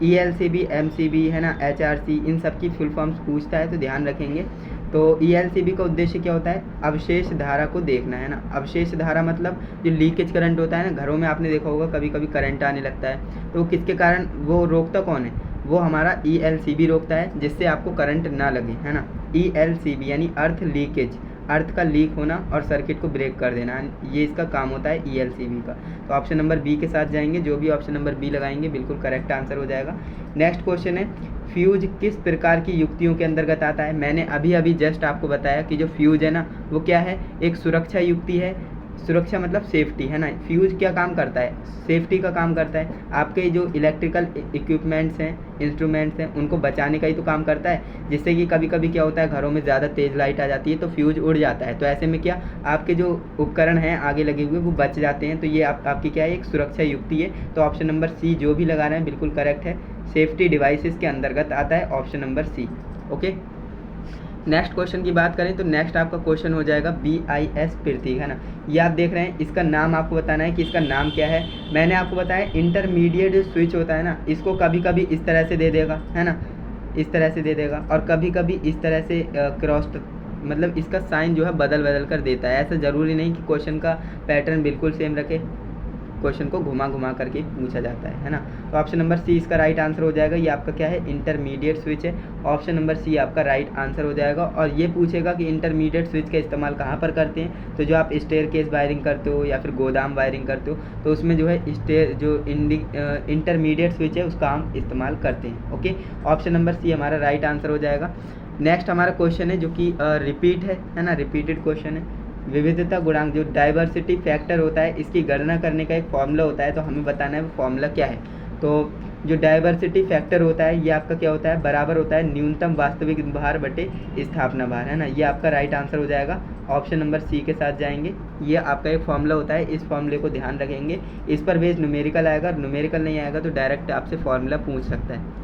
ELCB, MCB है ना, HRC, इन सब की फुल फॉर्म्स पूछता है तो ध्यान रखेंगे। तो ELCB का उद्देश्य क्या होता है? अवशेष धारा को देखना है ना। अवशेष धारा मतलब जो लीकेज करंट होता है ना, घरों में आपने देखा होगा कभी कभी करंट आने लगता है, तो किसके कारण वो रोकता कौन है? वो हमारा ELCB रोकता है, जिससे आपको करंट ना लगे, है ना। ELCB यानी अर्थ लीकेज, अर्थ का लीक होना और सर्किट को ब्रेक कर देना, ये इसका काम होता है ELCB का। तो ऑप्शन नंबर बी के साथ जाएंगे, जो भी ऑप्शन नंबर बी लगाएंगे बिल्कुल करेक्ट आंसर हो जाएगा। नेक्स्ट क्वेश्चन है फ्यूज किस प्रकार की युक्तियों के अंतर्गत आता है? मैंने अभी जस्ट आपको बताया कि जो फ्यूज है ना वो क्या है? एक सुरक्षा युक्ति है। सुरक्षा मतलब सेफ्टी, है ना। फ्यूज क्या काम करता है? सेफ्टी का काम करता है। आपके जो इलेक्ट्रिकल इक्विपमेंट्स हैं, इंस्ट्रूमेंट्स हैं, उनको बचाने का ही तो काम करता है। जिससे कि कभी कभी क्या होता है, घरों में ज़्यादा तेज़ लाइट आ जाती है तो फ्यूज उड़ जाता है, तो ऐसे में क्या आपके जो उपकरण हैं आगे लगे हुए वो बच जाते हैं। तो ये आपकी क्या है? एक सुरक्षा युक्ति है। तो ऑप्शन नंबर सी जो भी लगा रहे हैं बिल्कुल करेक्ट है, सेफ्टी डिवाइसेस के अंतर्गत आता है option number C. Okay, next question की बात करें तो नेक्स्ट आपका क्वेश्चन हो जाएगा BIS प्रतीक, है ना। ये आप देख रहे हैं, इसका नाम आपको बताना है कि इसका नाम क्या है। मैंने आपको बताया इंटरमीडिएट स्विच होता है ना, इसको कभी कभी इस तरह से दे देगा, है ना, इस तरह से दे देगा, और कभी कभी इस तरह से क्रॉस, मतलब इसका साइन जो है बदल कर देता है। ऐसा ज़रूरी नहीं कि क्वेश्चन का पैटर्न बिल्कुल सेम रखे, क्वेश्चन को घुमा करके पूछा जाता है ना। तो ऑप्शन नंबर सी इसका राइट आंसर हो जाएगा। ये आपका क्या है? इंटरमीडिएट स्विच है। ऑप्शन नंबर सी आपका राइट आंसर हो जाएगा। और ये पूछेगा कि इंटरमीडिएट स्विच का इस्तेमाल कहाँ पर करते हैं? तो जो आप स्टेयरकेस वायरिंग करते हो या फिर गोदाम वायरिंग करते हो तो उसमें जो है इंटरमीडिएट स्विच है उसका हम इस्तेमाल करते हैं। ओके, ऑप्शन नंबर सी हमारा राइट आंसर हो जाएगा। नेक्स्ट हमारा क्वेश्चन है जो कि रिपीट है ना, रिपीटेड क्वेश्चन है। विविधता गुणांक जो डाइवर्सिटी फैक्टर होता है, इसकी गणना करने का एक फॉर्मूला होता है, तो हमें बताना है वो फॉर्मूला क्या है। तो जो डाइवर्सिटी फैक्टर होता है ये आपका क्या होता है? बराबर होता है न्यूनतम वास्तविक भार बटे स्थापना भार, है ना। ये आपका राइट आंसर हो जाएगा। ऑप्शन नंबर सी के साथ जाएंगे। ये आपका एक फॉर्मूला होता है, इस फॉर्मूले को ध्यान रखेंगे। इस पर बेस्ड न्यूमेरिकल आएगा, न्यूमेरिकल नहीं आएगा तो डायरेक्ट आपसे फॉर्मूला पूछ सकता है।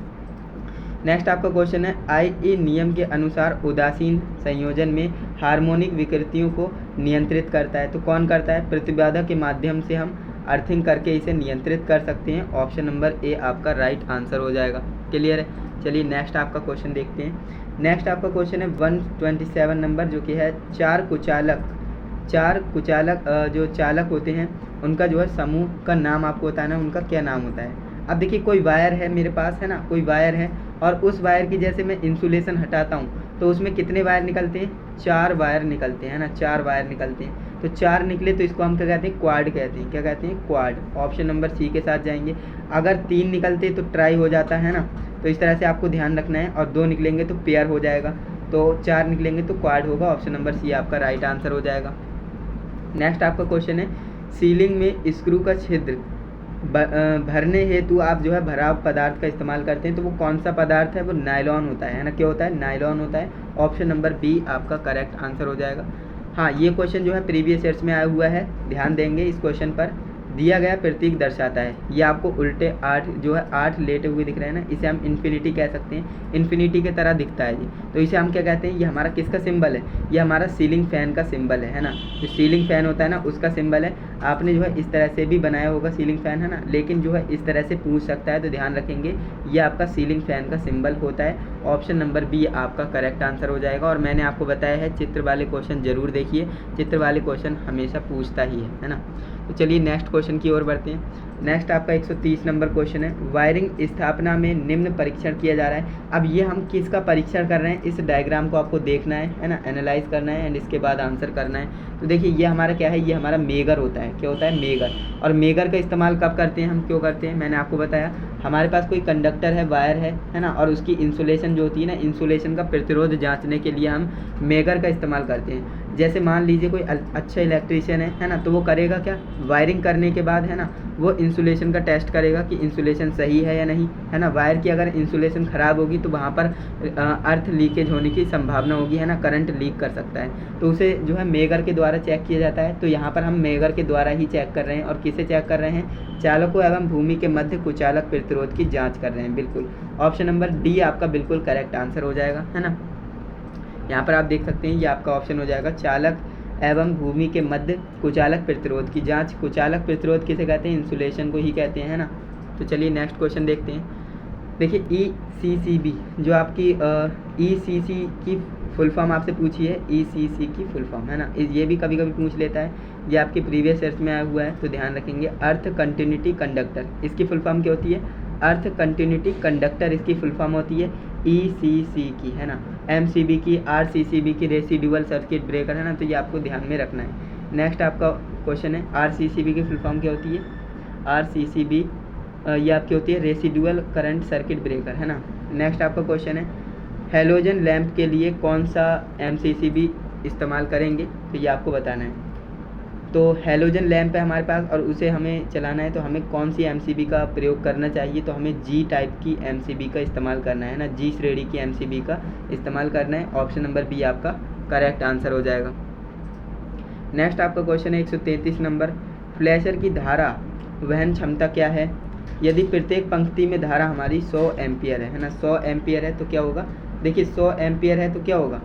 नेक्स्ट आपका क्वेश्चन है IE नियम के अनुसार उदासीन संयोजन में हार्मोनिक विकृतियों को नियंत्रित करता है। तो कौन करता है? प्रतिबाधा के माध्यम से हम अर्थिंग करके इसे नियंत्रित कर सकते हैं। ऑप्शन नंबर ए आपका राइट आंसर हो जाएगा। क्लियर है? चलिए नेक्स्ट आपका क्वेश्चन देखते हैं। नेक्स्ट आपका क्वेश्चन है 127 नंबर, जो कि है चार कुचालक जो चालक होते हैं उनका जो है समूह का नाम आपको बताना है, उनका क्या नाम होता है। अब देखिए कोई वायर है मेरे पास, है ना, कोई वायर है, और उस वायर की जैसे मैं इंसुलेशन हटाता हूँ तो उसमें कितने वायर निकलते हैं? 4 वायर निकलते हैं, है ना, 4 वायर निकलते हैं। तो 4 निकले तो इसको हम क्या कहते हैं? क्वाड कहते हैं। क्या कहते हैं? क्वाड। ऑप्शन नंबर सी के साथ जाएंगे। अगर 3 निकलते तो ट्राई हो जाता है ना, तो इस तरह से आपको ध्यान रखना है। और 2 निकलेंगे तो पेयर हो जाएगा, तो 4 निकलेंगे तो क्वाड होगा। ऑप्शन नंबर सी आपका राइट आंसर हो जाएगा। नेक्स्ट आपका क्वेश्चन है सीलिंग में स्क्रू का छिद्र भरने हेतु आप जो है भराव पदार्थ का इस्तेमाल करते हैं, तो वो कौन सा पदार्थ है? वो नायलॉन होता है ना। क्या होता है? नायलॉन होता है। ऑप्शन नंबर बी आपका करेक्ट आंसर हो जाएगा। हाँ, ये क्वेश्चन जो है प्रीवियस ईयर्स में आया हुआ है, ध्यान देंगे इस क्वेश्चन पर। दिया गया प्रतीक दर्शाता है। ये आपको उल्टे 8 जो है 8 लेटे हुए दिख रहे हैं ना, इसे हम इन्फिनिटी कह सकते हैं, इन्फिनिटी की तरह दिखता है ये। तो इसे हम क्या कहते हैं, ये हमारा किसका सिंबल है, ये हमारा सीलिंग फ़ैन का सिंबल है ना। जो सीलिंग फ़ैन होता है ना उसका सिंबल है। आपने जो है इस तरह से भी बनाया होगा सीलिंग फ़ैन, है ना, लेकिन जो है इस तरह से पूछ सकता है, तो ध्यान रखेंगे ये आपका सीलिंग फ़ैन का सिंबल होता है। ऑप्शन नंबर बी आपका करेक्ट आंसर हो जाएगा। और मैंने आपको बताया है चित्र वाले क्वेश्चन ज़रूर देखिए, चित्र वाले क्वेश्चन हमेशा पूछता ही है ना। तो चलिए नेक्स्ट क्वेश्चन की ओर बढ़ते हैं। नेक्स्ट आपका 130 नंबर क्वेश्चन है, वायरिंग स्थापना में निम्न परीक्षण किया जा रहा है। अब ये हम किसका परीक्षण कर रहे हैं, इस डायग्राम को आपको देखना है ना, एनालाइज करना है एंड इसके बाद आंसर करना है। तो देखिए ये हमारा क्या है, ये हमारा मेगर होता है। क्या होता है, मेगर। और मेगर का इस्तेमाल कब करते हैं, हम क्यों करते हैं, मैंने आपको बताया। हमारे पास कोई कंडक्टर है, वायर है ना, और उसकी इंसुलेशन जो होती है ना, इंसुलेशन का प्रतिरोध जांचने के लिए हम मेगर का इस्तेमाल करते हैं। जैसे मान लीजिए कोई अच्छा इलेक्ट्रीशियन है ना, तो वो करेगा क्या, वायरिंग करने के बाद है ना वो इंसुलेशन का टेस्ट करेगा कि इंसुलेशन सही है या नहीं, है ना। वायर की अगर इंसुलेशन ख़राब होगी तो वहाँ पर अर्थ लीकेज होने की संभावना होगी, है ना, करंट लीक कर सकता है। तो उसे जो है मेगर के द्वारा चेक किया जाता है। तो यहाँ पर हम मेगर के द्वारा ही चेक कर रहे हैं। और किसे चेक कर रहे हैं, चालकों एवं भूमि के मध्य कुचालक प्रतिरोध की जाँच कर रहे हैं। बिल्कुल ऑप्शन नंबर डी आपका बिल्कुल करेक्ट आंसर हो जाएगा, है ना। यहाँ पर आप देख सकते हैं ये आपका ऑप्शन हो जाएगा, चालक एवं भूमि के मध्य कुचालक प्रतिरोध की जांच। कुचालक प्रतिरोध किसे कहते हैं, इंसुलेशन को ही कहते हैं, है ना। तो चलिए नेक्स्ट क्वेश्चन देखते हैं। देखिए ECCB जो आपकी ECC की फुल फॉर्म आपसे पूछी है, ECC की फुल फॉर्म, है ना, ये भी कभी कभी पूछ लेता है, ये आपके प्रीवियस ईयर्स में आया हुआ है, तो ध्यान रखेंगे। अर्थ कंटिन्यूटी कंडक्टर, इसकी फुल फॉर्म क्या होती है, अर्थ कंटिन्यूटी कंडक्टर, इसकी फुल फॉर्म होती है ECC की, है ना। MCB की, RCCB की रेसिडुअल सर्किट ब्रेकर, है ना, तो ये आपको ध्यान में रखना है। नेक्स्ट आपका क्वेश्चन है, RCCB की फुल फॉर्म क्या होती है, RCCB ये आपकी होती है रेसिडुअल करंट सर्किट ब्रेकर, है ना। नेक्स्ट आपका क्वेश्चन है, हेलोजन लैंप के लिए कौन सा MCCB इस्तेमाल करेंगे, तो ये आपको बताना है। तो हेलोजन लैंप है हमारे पास और उसे हमें चलाना है, तो हमें कौन सी MCB का प्रयोग करना चाहिए, तो हमें G टाइप की MCB का इस्तेमाल करना है ना, G श्रेणी की MCB का इस्तेमाल करना है। ऑप्शन नंबर बी आपका करेक्ट आंसर हो जाएगा। नेक्स्ट आपका क्वेश्चन है 133 नंबर, फ्लैशर की धारा वहन क्षमता क्या है, यदि प्रत्येक पंक्ति में धारा हमारी 100 एम्पियर है ना, 100 एम्पियर है तो क्या होगा, देखिए 100 एम्पियर है तो क्या होगा,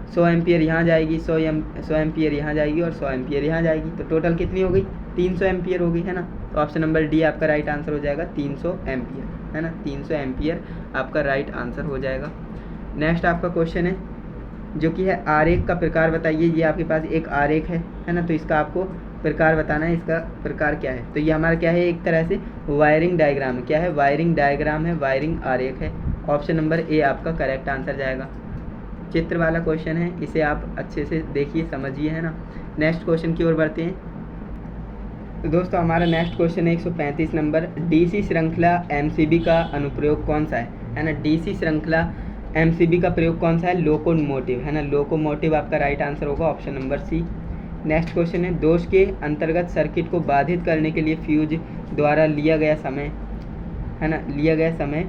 100 एम्पियर यहाँ जाएगी, 100 एम्पियर यहाँ जाएगी और 100 एम्पियर यहाँ जाएगी, तो टोटल कितनी हो गई, 300 एम्पियर हो गई, है ना। तो ऑप्शन नंबर डी आपका राइट आंसर हो जाएगा, 300 एम्पियर, है ना, 300 एम्पियर आपका राइट आंसर हो जाएगा। नेक्स्ट आपका क्वेश्चन है जो कि है आरेख का प्रकार बताइए। ये आपके पास एक आरेख है ना, तो इसका आपको प्रकार बताना है, इसका प्रकार क्या है। तो ये हमारा क्या है, एक तरह से वायरिंग डायग्राम है। क्या है, वायरिंग डायग्राम है, वायरिंग आरेख है। ऑप्शन नंबर ए आपका करेक्ट आंसर जाएगा। चित्र वाला क्वेश्चन है, इसे आप अच्छे से देखिए समझिए, है ना। नेक्स्ट क्वेश्चन की ओर बढ़ते हैं। तो दोस्तों हमारा नेक्स्ट क्वेश्चन है 135 नंबर, DC श्रृंखला MCB का अनुप्रयोग कौन सा है ना। DC श्रृंखला MCB का प्रयोग कौन सा है, लोकोमोटिव, है ना, लोकोमोटिव आपका राइट आंसर होगा, option number C. Next question है, दोष के अंतर्गत सर्किट को बाधित करने के लिए फ्यूज द्वारा लिया गया समय, है ना, लिया गया समय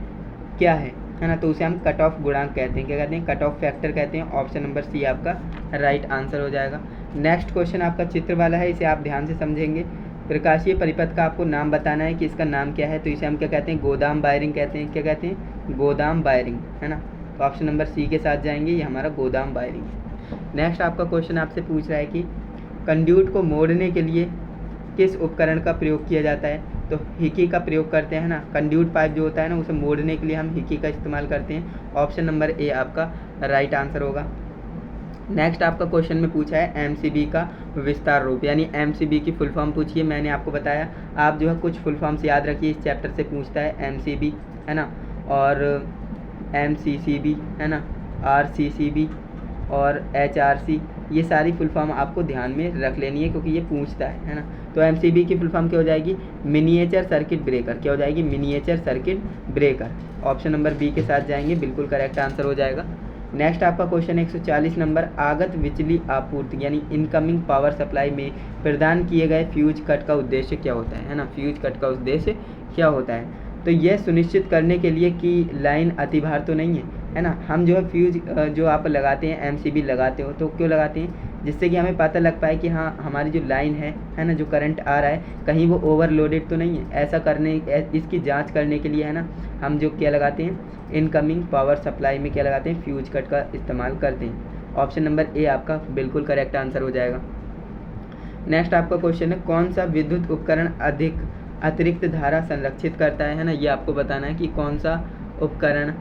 क्या है ना, तो उसे हम कट ऑफ गुणांक कहते हैं। क्या कहते हैं, कट ऑफ फैक्टर कहते हैं। ऑप्शन नंबर सी आपका राइट आंसर हो जाएगा। नेक्स्ट क्वेश्चन आपका चित्र वाला है, इसे आप ध्यान से समझेंगे। प्रकाशीय परिपथ का आपको नाम बताना है कि इसका नाम क्या है, तो इसे हम क्या कहते हैं, गोदाम वायरिंग कहते हैं। क्या कहते हैं, गोदाम वायरिंग, है ना। तो ऑप्शन नंबर सी के साथ जाएंगे, ये हमारा गोदाम वायरिंग है। नेक्स्ट आपका क्वेश्चन आपसे पूछ रहा है कि कंड्यूट को मोड़ने के लिए किस उपकरण का प्रयोग किया जाता है, तो हिकी का प्रयोग करते हैं ना। कंड्यूट पाइप जो होता है ना, उसे मोड़ने के लिए हम हिकी का इस्तेमाल करते हैं। ऑप्शन नंबर ए आपका राइट आंसर होगा। नेक्स्ट आपका क्वेश्चन में पूछा है MCB का विस्तार रूप, यानी MCB की फुल फॉर्म पूछी है। मैंने आपको बताया, आप जो है कुछ फुल फॉर्म्स याद रखिए, इस चैप्टर से पूछता है MCB, है ना, और MCCB, है ना, RCCB और HRC, ये सारी फुल फॉर्म आपको ध्यान में रख लेनी है क्योंकि ये पूछता है ना। तो MCB की फुल फॉर्म क्या हो जाएगी, मिनिएचर सर्किट ब्रेकर। क्या हो जाएगी, miniature circuit breaker. Option number B के साथ जाएंगे, बिल्कुल करेक्ट आंसर हो जाएगा। नेक्स्ट आपका क्वेश्चन 140 नंबर, आगत बिजली आपूर्ति यानी इनकमिंग पावर सप्लाई में प्रदान किए गए फ्यूज कट का उद्देश्य क्या होता है ना। फ्यूज कट का उद्देश्य क्या होता है, तो यह सुनिश्चित करने के लिए कि लाइन अतिभार तो नहीं है ना। हम जो है फ्यूज जो आप लगाते हैं MCB लगाते हो, तो क्यों लगाते हैं, जिससे कि हमें पता लग पाए कि हाँ हमारी जो लाइन है ना, जो करंट आ रहा है कहीं वो ओवरलोडेड तो नहीं है। ऐसा करने इसकी जांच करने के लिए है ना, हम जो क्या लगाते हैं, इनकमिंग पावर सप्लाई में क्या लगाते हैं, फ्यूज कट का इस्तेमाल करते हैं। ऑप्शन नंबर ए आपका बिल्कुल करेक्ट आंसर हो जाएगा। नेक्स्ट आपका क्वेश्चन है, कौन सा विद्युत उपकरण अतिरिक्त धारा संरक्षित करता है ना, ये आपको बताना है कि कौन सा उपकरण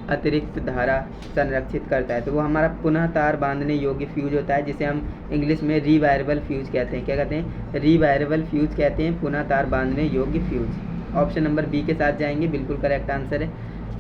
अतिरिक्त धारा संरक्षित करता है। तो वो हमारा पुनः तार बांधने योग्य फ्यूज होता है, जिसे हम इंग्लिश में रीवायरेबल फ्यूज कहते हैं। क्या कहते हैं, रीवायरेबल फ्यूज कहते हैं पुनः तार बांधने योग्य फ्यूज। ऑप्शन नंबर बी के साथ जाएंगे, बिल्कुल करेक्ट आंसर है।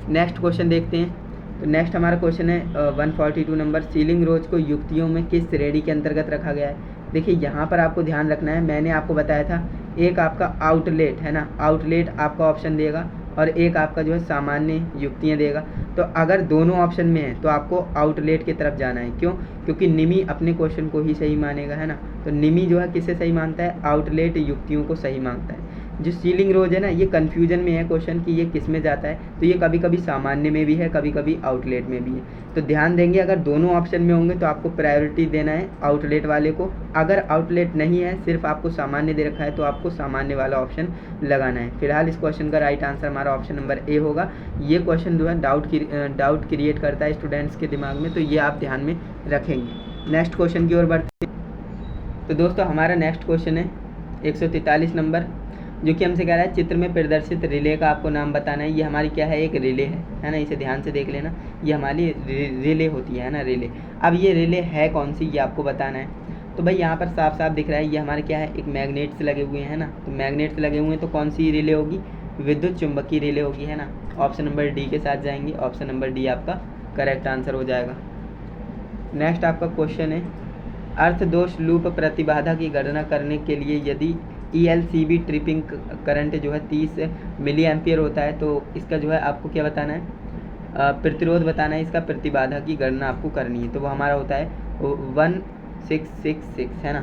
नेक्स्ट क्वेश्चन देखते हैं। तो नेक्स्ट हमारा क्वेश्चन है 142 नंबर, सीलिंग रोज को युक्तियों में किस श्रेणी के अंतर्गत रखा गया है। देखिए यहाँ पर आपको ध्यान रखना है, मैंने आपको बताया था एक आपका आउटलेट है ना, आउटलेट आपका ऑप्शन देगा और एक आपका जो है सामान्य युक्तियाँ देगा। तो अगर दोनों ऑप्शन में है तो आपको आउटलेट की तरफ जाना है। क्यों, क्योंकि निमी अपने क्वेश्चन को ही सही मानेगा है ना। तो निमी जो है किसे सही मानता है, आउटलेट युक्तियों को सही मानता है। जो सीलिंग रोज है ना, ये कन्फ्यूजन में है क्वेश्चन कि ये किस में जाता है। तो ये कभी कभी सामान्य में भी है, कभी कभी आउटलेट में भी है। तो ध्यान देंगे, अगर दोनों ऑप्शन में होंगे तो आपको प्रायोरिटी देना है आउटलेट वाले को। अगर आउटलेट नहीं है, सिर्फ आपको सामान्य दे रखा है, तो आपको सामान्य वाला ऑप्शन लगाना है। फिलहाल इस क्वेश्चन का राइट आंसर हमारा ऑप्शन नंबर ए होगा। ये क्वेश्चन जो है डाउट क्रिएट करता है स्टूडेंट्स के दिमाग में, तो ये आप ध्यान में रखेंगे। नेक्स्ट क्वेश्चन की ओर बढ़ते हैं। तो दोस्तों हमारा नेक्स्ट क्वेश्चन है 143 नंबर, जो कि हमसे कह रहा है चित्र में प्रदर्शित रिले का आपको नाम बताना है। ये हमारी क्या है, एक रिले है ना, इसे ध्यान से देख लेना। ये हमारी रिले होती है ना, रिले। अब ये रिले है कौन सी, ये आपको बताना है। तो भाई यहाँ पर साफ साफ दिख रहा है, ये हमारे क्या है, एक मैग्नेट्स लगे हुए हैं ना। तो मैग्नेट्स लगे हुए हैं तो कौन सी रिले होगी, विद्युत चुंबकीय रिले होगी है ना। ऑप्शन नंबर डी के साथ जाएंगे, ऑप्शन नंबर डी आपका करेक्ट आंसर हो जाएगा। नेक्स्ट आपका क्वेश्चन है, अर्थ दोष लूप प्रतिबाधा की गणना करने के लिए यदि ELCB ट्रिपिंग करंट जो है 30 मिली एम्पियर होता है, तो इसका जो है आपको क्या बताना है, प्रतिरोध बताना है, इसका प्रतिबाधा की गणना आपको करनी है। तो वो हमारा होता है 1666 है ना,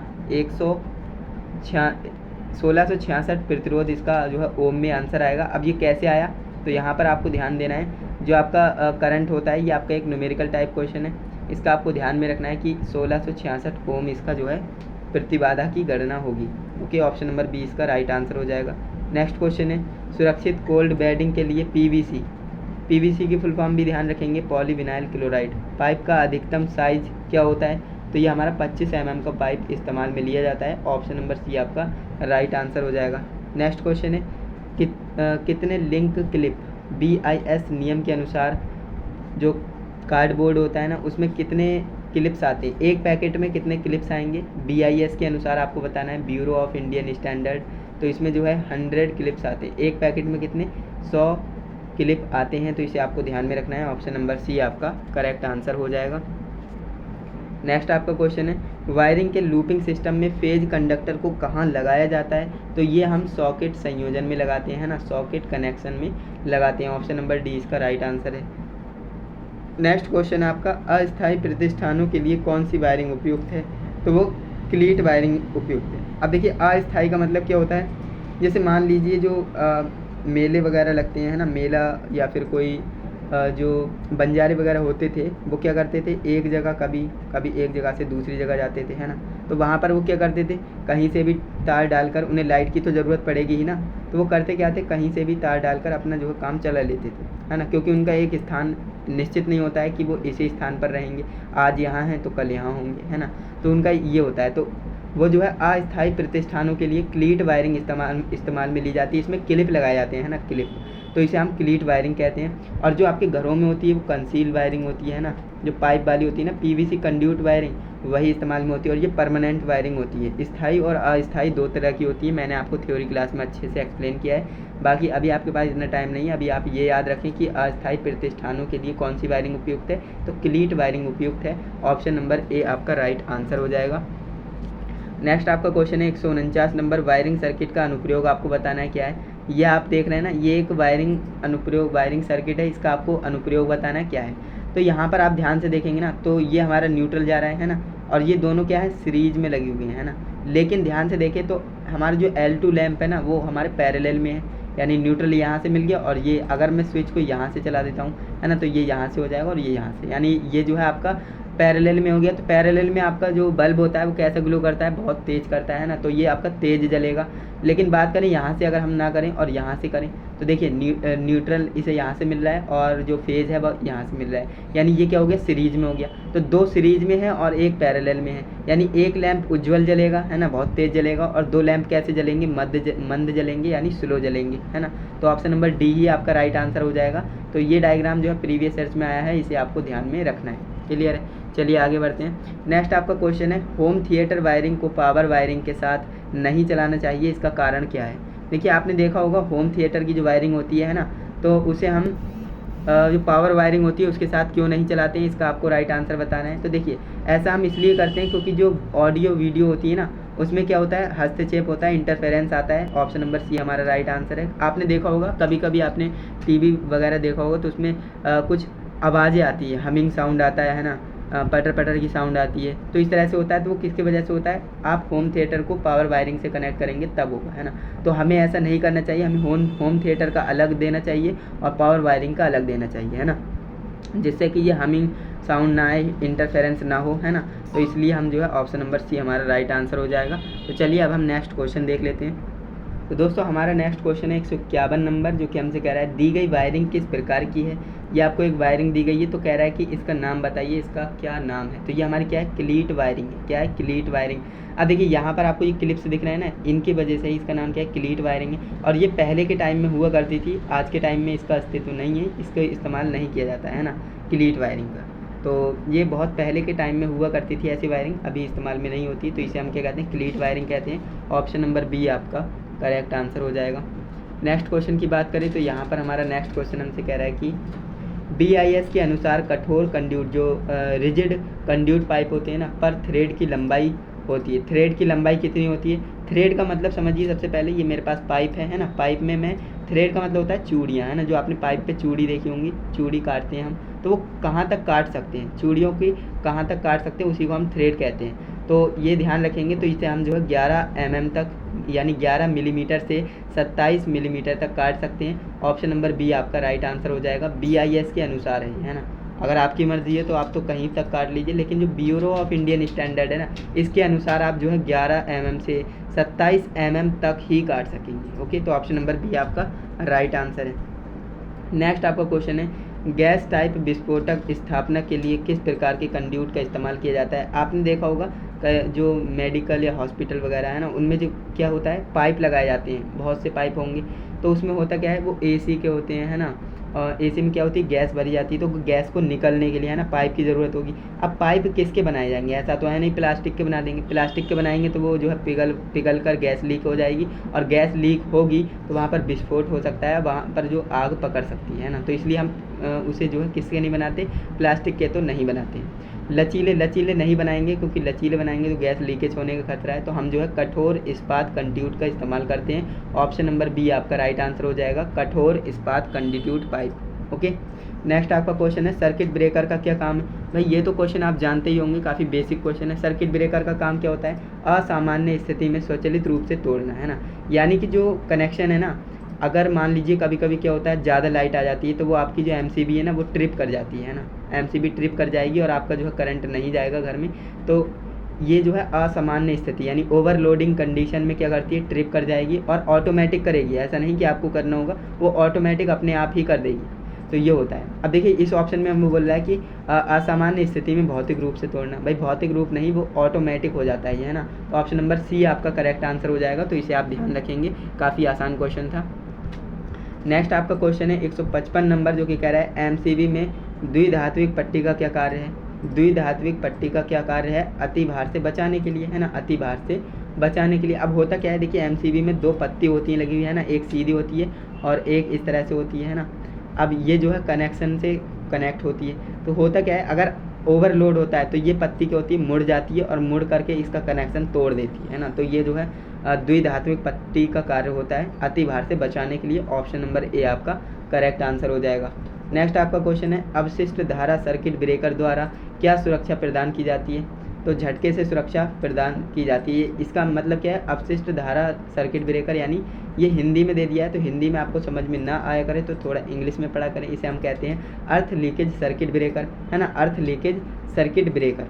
1666 प्रतिरोध इसका जो है ओम में आंसर आएगा। अब ये कैसे आया, तो यहाँ पर आपको ध्यान देना है, जो आपका करंट होता है, ये आपका एक न्यूमेरिकल टाइप क्वेश्चन है। इसका आपको ध्यान में रखना है कि 1666 ओम इसका जो है प्रतिबाधा की गणना होगी। ओके, ऑप्शन नंबर बी इसका राइट आंसर हो जाएगा। नेक्स्ट क्वेश्चन है, सुरक्षित कोल्ड बेडिंग के लिए पीवीसी की फुल फॉर्म भी ध्यान रखेंगे, पॉलीविनाइल क्लोराइड पाइप का अधिकतम साइज क्या होता है। तो ये हमारा 25 mm का पाइप इस्तेमाल में लिया जाता है। ऑप्शन नंबर सी आपका राइट आंसर हो जाएगा। नेक्स्ट क्वेश्चन है, कितने लिंक क्लिप BIS नियम के अनुसार, जो कार्डबोर्ड होता है ना, उसमें कितने क्लिप्स आते हैं, एक पैकेट में कितने क्लिप्स आएंगे। BIS के अनुसार आपको बताना है, ब्यूरो ऑफ इंडियन स्टैंडर्ड। तो इसमें जो है 100 क्लिप्स आते हैं, एक पैकेट में कितने 100 क्लिप आते हैं। तो इसे आपको ध्यान में रखना है। ऑप्शन नंबर सी आपका करेक्ट आंसर हो जाएगा। नेक्स्ट आपका क्वेश्चन है, वायरिंग के लूपिंग सिस्टम में फेज कंडक्टर को कहाँ लगाया जाता है। तो ये हम सॉकेट संयोजन में लगाते हैं ना, सॉकेट कनेक्शन में लगाते हैं। ऑप्शन नंबर डी इसका राइट आंसर है। नेक्स्ट क्वेश्चन आपका, अस्थायी प्रतिष्ठानों के लिए कौन सी वायरिंग उपयुक्त है। तो वो क्लीट वायरिंग उपयुक्त है। अब देखिए अस्थायी का मतलब क्या होता है, जैसे मान लीजिए जो मेले वगैरह लगते हैं ना, मेला या फिर कोई जो बंजारे वगैरह होते थे, वो क्या करते थे, एक जगह कभी एक जगह से दूसरी जगह जाते थे है ना। तो वहाँ पर वो क्या करते थे, कहीं से भी तार डालकर, उन्हें लाइट की तो ज़रूरत पड़ेगी ही ना, तो वो करते क्या थे, कहीं से भी तार डालकर अपना जो है काम चला लेते थे है ना। क्योंकि उनका एक स्थान निश्चित नहीं होता है कि वो इसी स्थान पर रहेंगे, आज यहाँ हैं तो कल यहाँ होंगे है ना। तो उनका ये होता है। तो वो जो है अस्थायी प्रतिष्ठानों के लिए क्लीट वायरिंग इस्तेमाल में ली जाती है। इसमें क्लिप लगाए जाते हैं ना, क्लिप, तो इसे हम क्लीट वायरिंग कहते हैं। और जो आपके घरों में होती है वो कंसील वायरिंग होती है ना, जो पाइप वाली होती है ना, PVC कंड्यूट वायरिंग, वही इस्तेमाल में होती है। और ये परमानेंट वायरिंग होती है। स्थायी और अस्थायी दो तरह की होती है, मैंने आपको थ्योरी क्लास में अच्छे से एक्सप्लेन किया है। बाकी अभी आपके पास इतना टाइम नहीं है, अभी आप ये याद रखें कि अस्थायी प्रतिष्ठानों के लिए कौन सी वायरिंग उपयुक्त है, तो क्लीट वायरिंग उपयुक्त है। ऑप्शन नंबर ए आपका राइट आंसर हो जाएगा। नेक्स्ट आपका क्वेश्चन है 149 नंबर, वायरिंग सर्किट का अनुप्रयोग आपको बताना है क्या है। ये आप देख रहे हैं ना, ये एक वायरिंग सर्किट है, इसका आपको अनुप्रयोग बताना है क्या है। तो यहाँ पर आप ध्यान से देखेंगे ना, तो ये हमारा न्यूट्रल जा रहा है ना, और ये दोनों क्या है, सीरीज में लगी हुई है ना। लेकिन ध्यान से देखें तो हमारा जो L2 लैंप है ना, वो हमारे पैरेलल में है, यानी न्यूट्रल यहाँ से मिल गया। और ये अगर मैं स्विच को यहाँ से चला देता हूँ है ना, तो ये यहाँ से हो जाएगा और ये यहाँ से, यानी ये जो है आपका पैरेलल में हो गया। तो पैरेलल में आपका जो बल्ब होता है वो कैसे ग्लो करता है, बहुत तेज़ करता है ना, तो ये आपका तेज़ जलेगा। लेकिन बात करें यहाँ से अगर हम ना करें और यहाँ से करें, तो देखिए न्यूट्रल इसे यहाँ से मिल रहा है और जो फेज़ है वह यहाँ से मिल रहा है, यानी ये क्या हो गया, सीरीज में हो गया। तो 2 सीरीज में है और 1 पैरेलल में है, यानी एक लैंप उज्ज्वल जलेगा, है ना, बहुत तेज़ जलेगा, और 2 लैंप कैसे जलेंगे, मंद जलेंगे, यानी स्लो जलेंगे, है ना। तो ऑप्शन नंबर डी ही आपका राइट आंसर हो जाएगा। तो ये डायग्राम जो है प्रीवियस ईयर्स में आया है, इसे आपको ध्यान में रखना है। क्लियर है, चलिए आगे बढ़ते हैं। नेक्स्ट आपका क्वेश्चन है, होम थिएटर वायरिंग को पावर वायरिंग के साथ नहीं चलाना चाहिए, इसका कारण क्या है। देखिए आपने देखा होगा होम थिएटर की जो वायरिंग होती है ना, तो उसे हम जो पावर वायरिंग होती है उसके साथ क्यों नहीं चलाते हैं, इसका आपको राइट आंसर बताना है। तो देखिए ऐसा हम इसलिए करते हैं क्योंकि जो ऑडियो वीडियो होती है ना, उसमें क्या होता है, हस्तक्षेप होता है, इंटरफेरेंस आता है। ऑप्शन नंबर सी हमारा राइट आंसर है। आपने देखा होगा, कभी कभी आपने टीवी वगैरह देखा होगा, तो उसमें कुछ आवाज़ें आती है, हमिंग साउंड आता है ना, पटर पटर की साउंड आती है, तो इस तरह से होता है। तो वो किसकी वजह से होता है, आप होम थिएटर को पावर वायरिंग से कनेक्ट करेंगे तब होगा, है ना। तो हमें ऐसा नहीं करना चाहिए, हमें होम थिएटर का अलग देना चाहिए और पावर वायरिंग का अलग देना चाहिए, है ना, जिससे कि ये हमिंग साउंड ना आए, इंटरफेरेंस ना हो, है ना। तो इसलिए हम जो है ऑप्शन नंबर सी हमारा राइट आंसर हो जाएगा। तो चलिए अब हम नेक्स्ट क्वेश्चन देख लेते हैं। तो दोस्तों हमारा नेक्स्ट क्वेश्चन है 151 नंबर, जो कि हमसे कह रहा है दी गई वायरिंग किस प्रकार की है। ये आपको एक वायरिंग दी गई है, तो कह रहा है कि इसका नाम बताइए, इसका क्या नाम है। तो ये हमारी क्या है, क्लीट वायरिंग है। क्या है, क्लीट वायरिंग। अब देखिए यहाँ पर आपको ये क्लिप्स दिख रहे हैं ना, इनकी वजह से ही इसका नाम क्या है, क्लीट वायरिंग है। और ये पहले के टाइम में हुआ करती थी, आज के टाइम में इसका अस्तित्व नहीं है, इसका इस्तेमाल नहीं किया जाता है ना, क्लीट वायरिंग का। तो ये बहुत पहले के टाइम में हुआ करती थी ऐसी वायरिंग, अभी इस्तेमाल में नहीं होती, तो इसे हम क्या कहते हैं, क्लीट वायरिंग कहते हैं। ऑप्शन नंबर बी आपका करेक्ट आंसर हो जाएगा। नेक्स्ट क्वेश्चन की बात करें तो यहाँ पर हमारा नेक्स्ट क्वेश्चन हमसे कह रहा है कि BIS के अनुसार कठोर कंड्यूट, जो रिजिड कंड्यूट पाइप होते हैं ना, पर थ्रेड की लंबाई होती है। थ्रेड की लंबाई कितनी होती है। थ्रेड का मतलब समझिए, सबसे पहले ये मेरे पास पाइप है ना, पाइप में मैं थ्रेड का मतलब होता है चूड़ियाँ, है ना, जो आपने पाइप पे चूड़ी देखी होंगी, चूड़ी काटते हैं हम, तो वो कहाँ तक काट सकते हैं, चूड़ियों की कहाँ तक काट सकते हैं, उसी को हम थ्रेड कहते हैं। तो ये ध्यान रखेंगे। तो इसे हम जो है 11 mm तक, यानी 11 मिलीमीटर से 27 मिलीमीटर तक काट सकते हैं। ऑप्शन नंबर बी आपका राइट आंसर हो जाएगा। BIS के अनुसार है ना। अगर आपकी मर्ज़ी है तो आप तो कहीं तक काट लीजिए, लेकिन जो ब्यूरो ऑफ इंडियन स्टैंडर्ड है ना, इसके अनुसार आप जो है 11 mm से 27 mm तक ही काट सकेंगे। ओके, तो ऑप्शन नंबर बी आपका राइट आंसर है। नेक्स्ट आपका क्वेश्चन है, गैस टाइप विस्फोटक स्थापना के लिए किस प्रकार के कंड्यूट का इस्तेमाल किया जाता है। आपने देखा होगा जो मेडिकल या हॉस्पिटल वगैरह है ना, उनमें जो क्या होता है, पाइप लगाए जाते हैं, बहुत से पाइप होंगे, तो उसमें होता क्या है, वो AC के होते हैं, है ना। और AC में क्या होती है, गैस भरी जाती है, तो गैस को निकलने के लिए, है ना, पाइप की ज़रूरत होगी। अब पाइप किसके बनाए जाएंगे, ऐसा तो है नहीं प्लास्टिक के बना देंगे। प्लास्टिक के बनाएंगे तो वो जो है पिघल कर गैस लीक हो जाएगी, और गैस लीक होगी तो वहाँ पर विस्फोट हो सकता है, वहाँ पर जो आग पकड़ सकती है ना। तो इसलिए हम उसे जो है किसके नहीं बनाते, प्लास्टिक के तो नहीं बनाते। लचीले नहीं बनाएंगे, क्योंकि लचीले बनाएंगे तो गैस लीकेज होने का खतरा है। तो हम जो है कठोर इस्पात कंड्यूट का इस्तेमाल करते हैं। ऑप्शन नंबर बी आपका राइट आंसर हो जाएगा, कठोर इस्पात कंड्यूट पाइप। ओके, नेक्स्ट आपका क्वेश्चन है, सर्किट ब्रेकर का क्या काम है। भाई ये तो क्वेश्चन आप जानते ही होंगे, काफ़ी बेसिक क्वेश्चन है। सर्किट ब्रेकर का काम क्या होता है, असामान्य स्थिति में स्वचालित रूप से तोड़ना, है ना। यानी कि जो कनेक्शन है ना, अगर मान लीजिए कभी कभी क्या होता है, ज़्यादा लाइट आ जाती है, तो वो आपकी जो MCB है ना, वो ट्रिप कर जाती है ना, MCB ट्रिप कर जाएगी और आपका जो है करंट नहीं जाएगा घर में। तो ये जो है असामान्य स्थिति, यानी ओवरलोडिंग कंडीशन में क्या करती है, ट्रिप कर जाएगी और ऑटोमेटिक करेगी, ऐसा नहीं कि आपको करना होगा, वो ऑटोमेटिक अपने आप ही कर देगी। तो ये होता है। अब देखिए इस ऑप्शन में हमें बोल रहा है कि असामान्य स्थिति में भौतिक रूप से तोड़ना। भाई भौतिक रूप नहीं, वो ऑटोमेटिक हो जाता है ना। तो ऑप्शन नंबर सी आपका करेक्ट आंसर हो जाएगा। तो इसे आप ध्यान रखेंगे, काफ़ी आसान क्वेश्चन था। नेक्स्ट आपका क्वेश्चन है 155 नंबर, जो कि कह रहा है MCB में द्विधात्विक पट्टी का क्या कार्य है। द्विधात्विक पट्टी का क्या कार्य है, अति भार से बचाने के लिए, है ना, अति भार से बचाने के लिए। अब होता क्या है, देखिए MCB में 2 पत्ती होती हैं लगी हुई, है ना, एक सीधी होती है और एक इस तरह से होती है ना। अब ये जो है कनेक्शन से कनेक्ट होती है। तो होता क्या है, अगर ओवरलोड होता है तो ये पत्ती क्या होती है, मुड़ जाती है और मुड़ करके इसका कनेक्शन तोड़ देती है ना। तो ये जो है द्विधात्विक पट्टी का कार्य होता है अति भार से बचाने के लिए। ऑप्शन नंबर ए आपका करेक्ट आंसर हो जाएगा। नेक्स्ट आपका क्वेश्चन है, अवशिष्ट धारा सर्किट ब्रेकर द्वारा क्या सुरक्षा प्रदान की जाती है। तो झटके से सुरक्षा प्रदान की जाती है। इसका मतलब क्या है, अपशिष्ट धारा सर्किट ब्रेकर, यानी ये हिंदी में दे दिया है तो हिंदी में आपको समझ में ना आया करे तो थोड़ा इंग्लिश में पढ़ा करें। इसे हम कहते हैं अर्थ लीकेज सर्किट ब्रेकर, है ना, अर्थ लीकेज सर्किट ब्रेकर।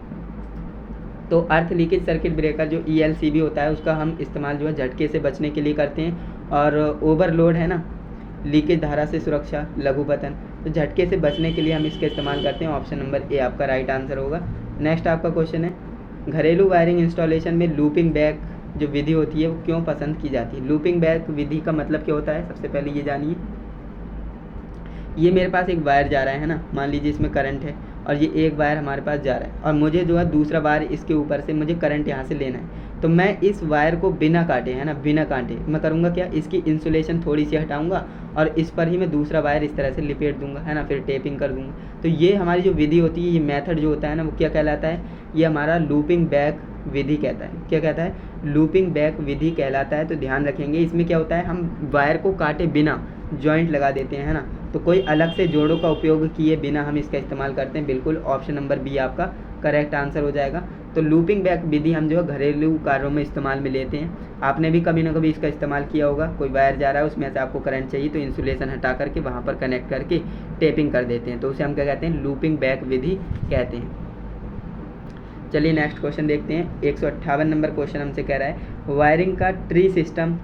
तो अर्थ लीकेज सर्किट ब्रेकर जो ELCB होता है उसका हम इस्तेमाल जो है झटके से बचने के लिए करते हैं। और ओवरलोड है ना, लीकेज धारा से सुरक्षा, लघुपतन, तो झटके से बचने के लिए हम इसका इस्तेमाल करते हैं। ऑप्शन नंबर ए आपका राइट आंसर होगा। नेक्स्ट आपका क्वेश्चन है, घरेलू वायरिंग इंस्टॉलेशन में लूपिंग बैक जो विधि होती है वो क्यों पसंद की जाती है। लूपिंग बैक विधि का मतलब क्या होता है, सबसे पहले ये जानिए। ये मेरे पास एक वायर जा रहा है ना, मान लीजिए इसमें करंट है और ये एक वायर हमारे पास जा रहा है और मुझे जो है दूसरा वायर इसके ऊपर से मुझे करंट यहाँ से लेना है। तो मैं इस वायर को बिना काटे, है ना, बिना काटे मैं करूँगा क्या, इसकी इंसुलेशन थोड़ी सी हटाऊँगा और इस पर ही मैं दूसरा वायर इस तरह से लिपेट दूंगा, है ना, फिर टेपिंग कर दूंगा। तो ये हमारी जो विधि होती है, ये मेथड जो होता है ना, वो क्या कहलाता है, ये हमारा लूपिंग बैक विधि कहता है। क्या कहता है, लूपिंग बैक विधि कहलाता है। तो ध्यान रखेंगे, इसमें क्या होता है, हम वायर को काटे बिना जॉइंट लगा देते हैं, है ना, तो कोई अलग से जोड़ों का उपयोग किए बिना हम इसका इस्तेमाल करते हैं। बिल्कुल ऑप्शन नंबर बी आपका करेक्ट आंसर हो जाएगा। तो लूपिंग बैक विधि हम जो है घरेलू कार्यों में इस्तेमाल में लेते हैं। आपने भी कभी ना कभी इसका इस्तेमाल किया होगा। कोई वायर जा रहा है, उसमें से आपको करंट चाहिए तो इंसुलेशन हटा करके वहाँ पर कनेक्ट करके टेपिंग कर देते हैं, तो उसे हम क्या कहते हैं, लूपिंग बैक विधि कहते हैं। चलिए नेक्स्ट क्वेश्चन देखते हैं। 158 नंबर क्वेश्चन हमसे कह रहा है, वायरिंग का ट्री सिस्टम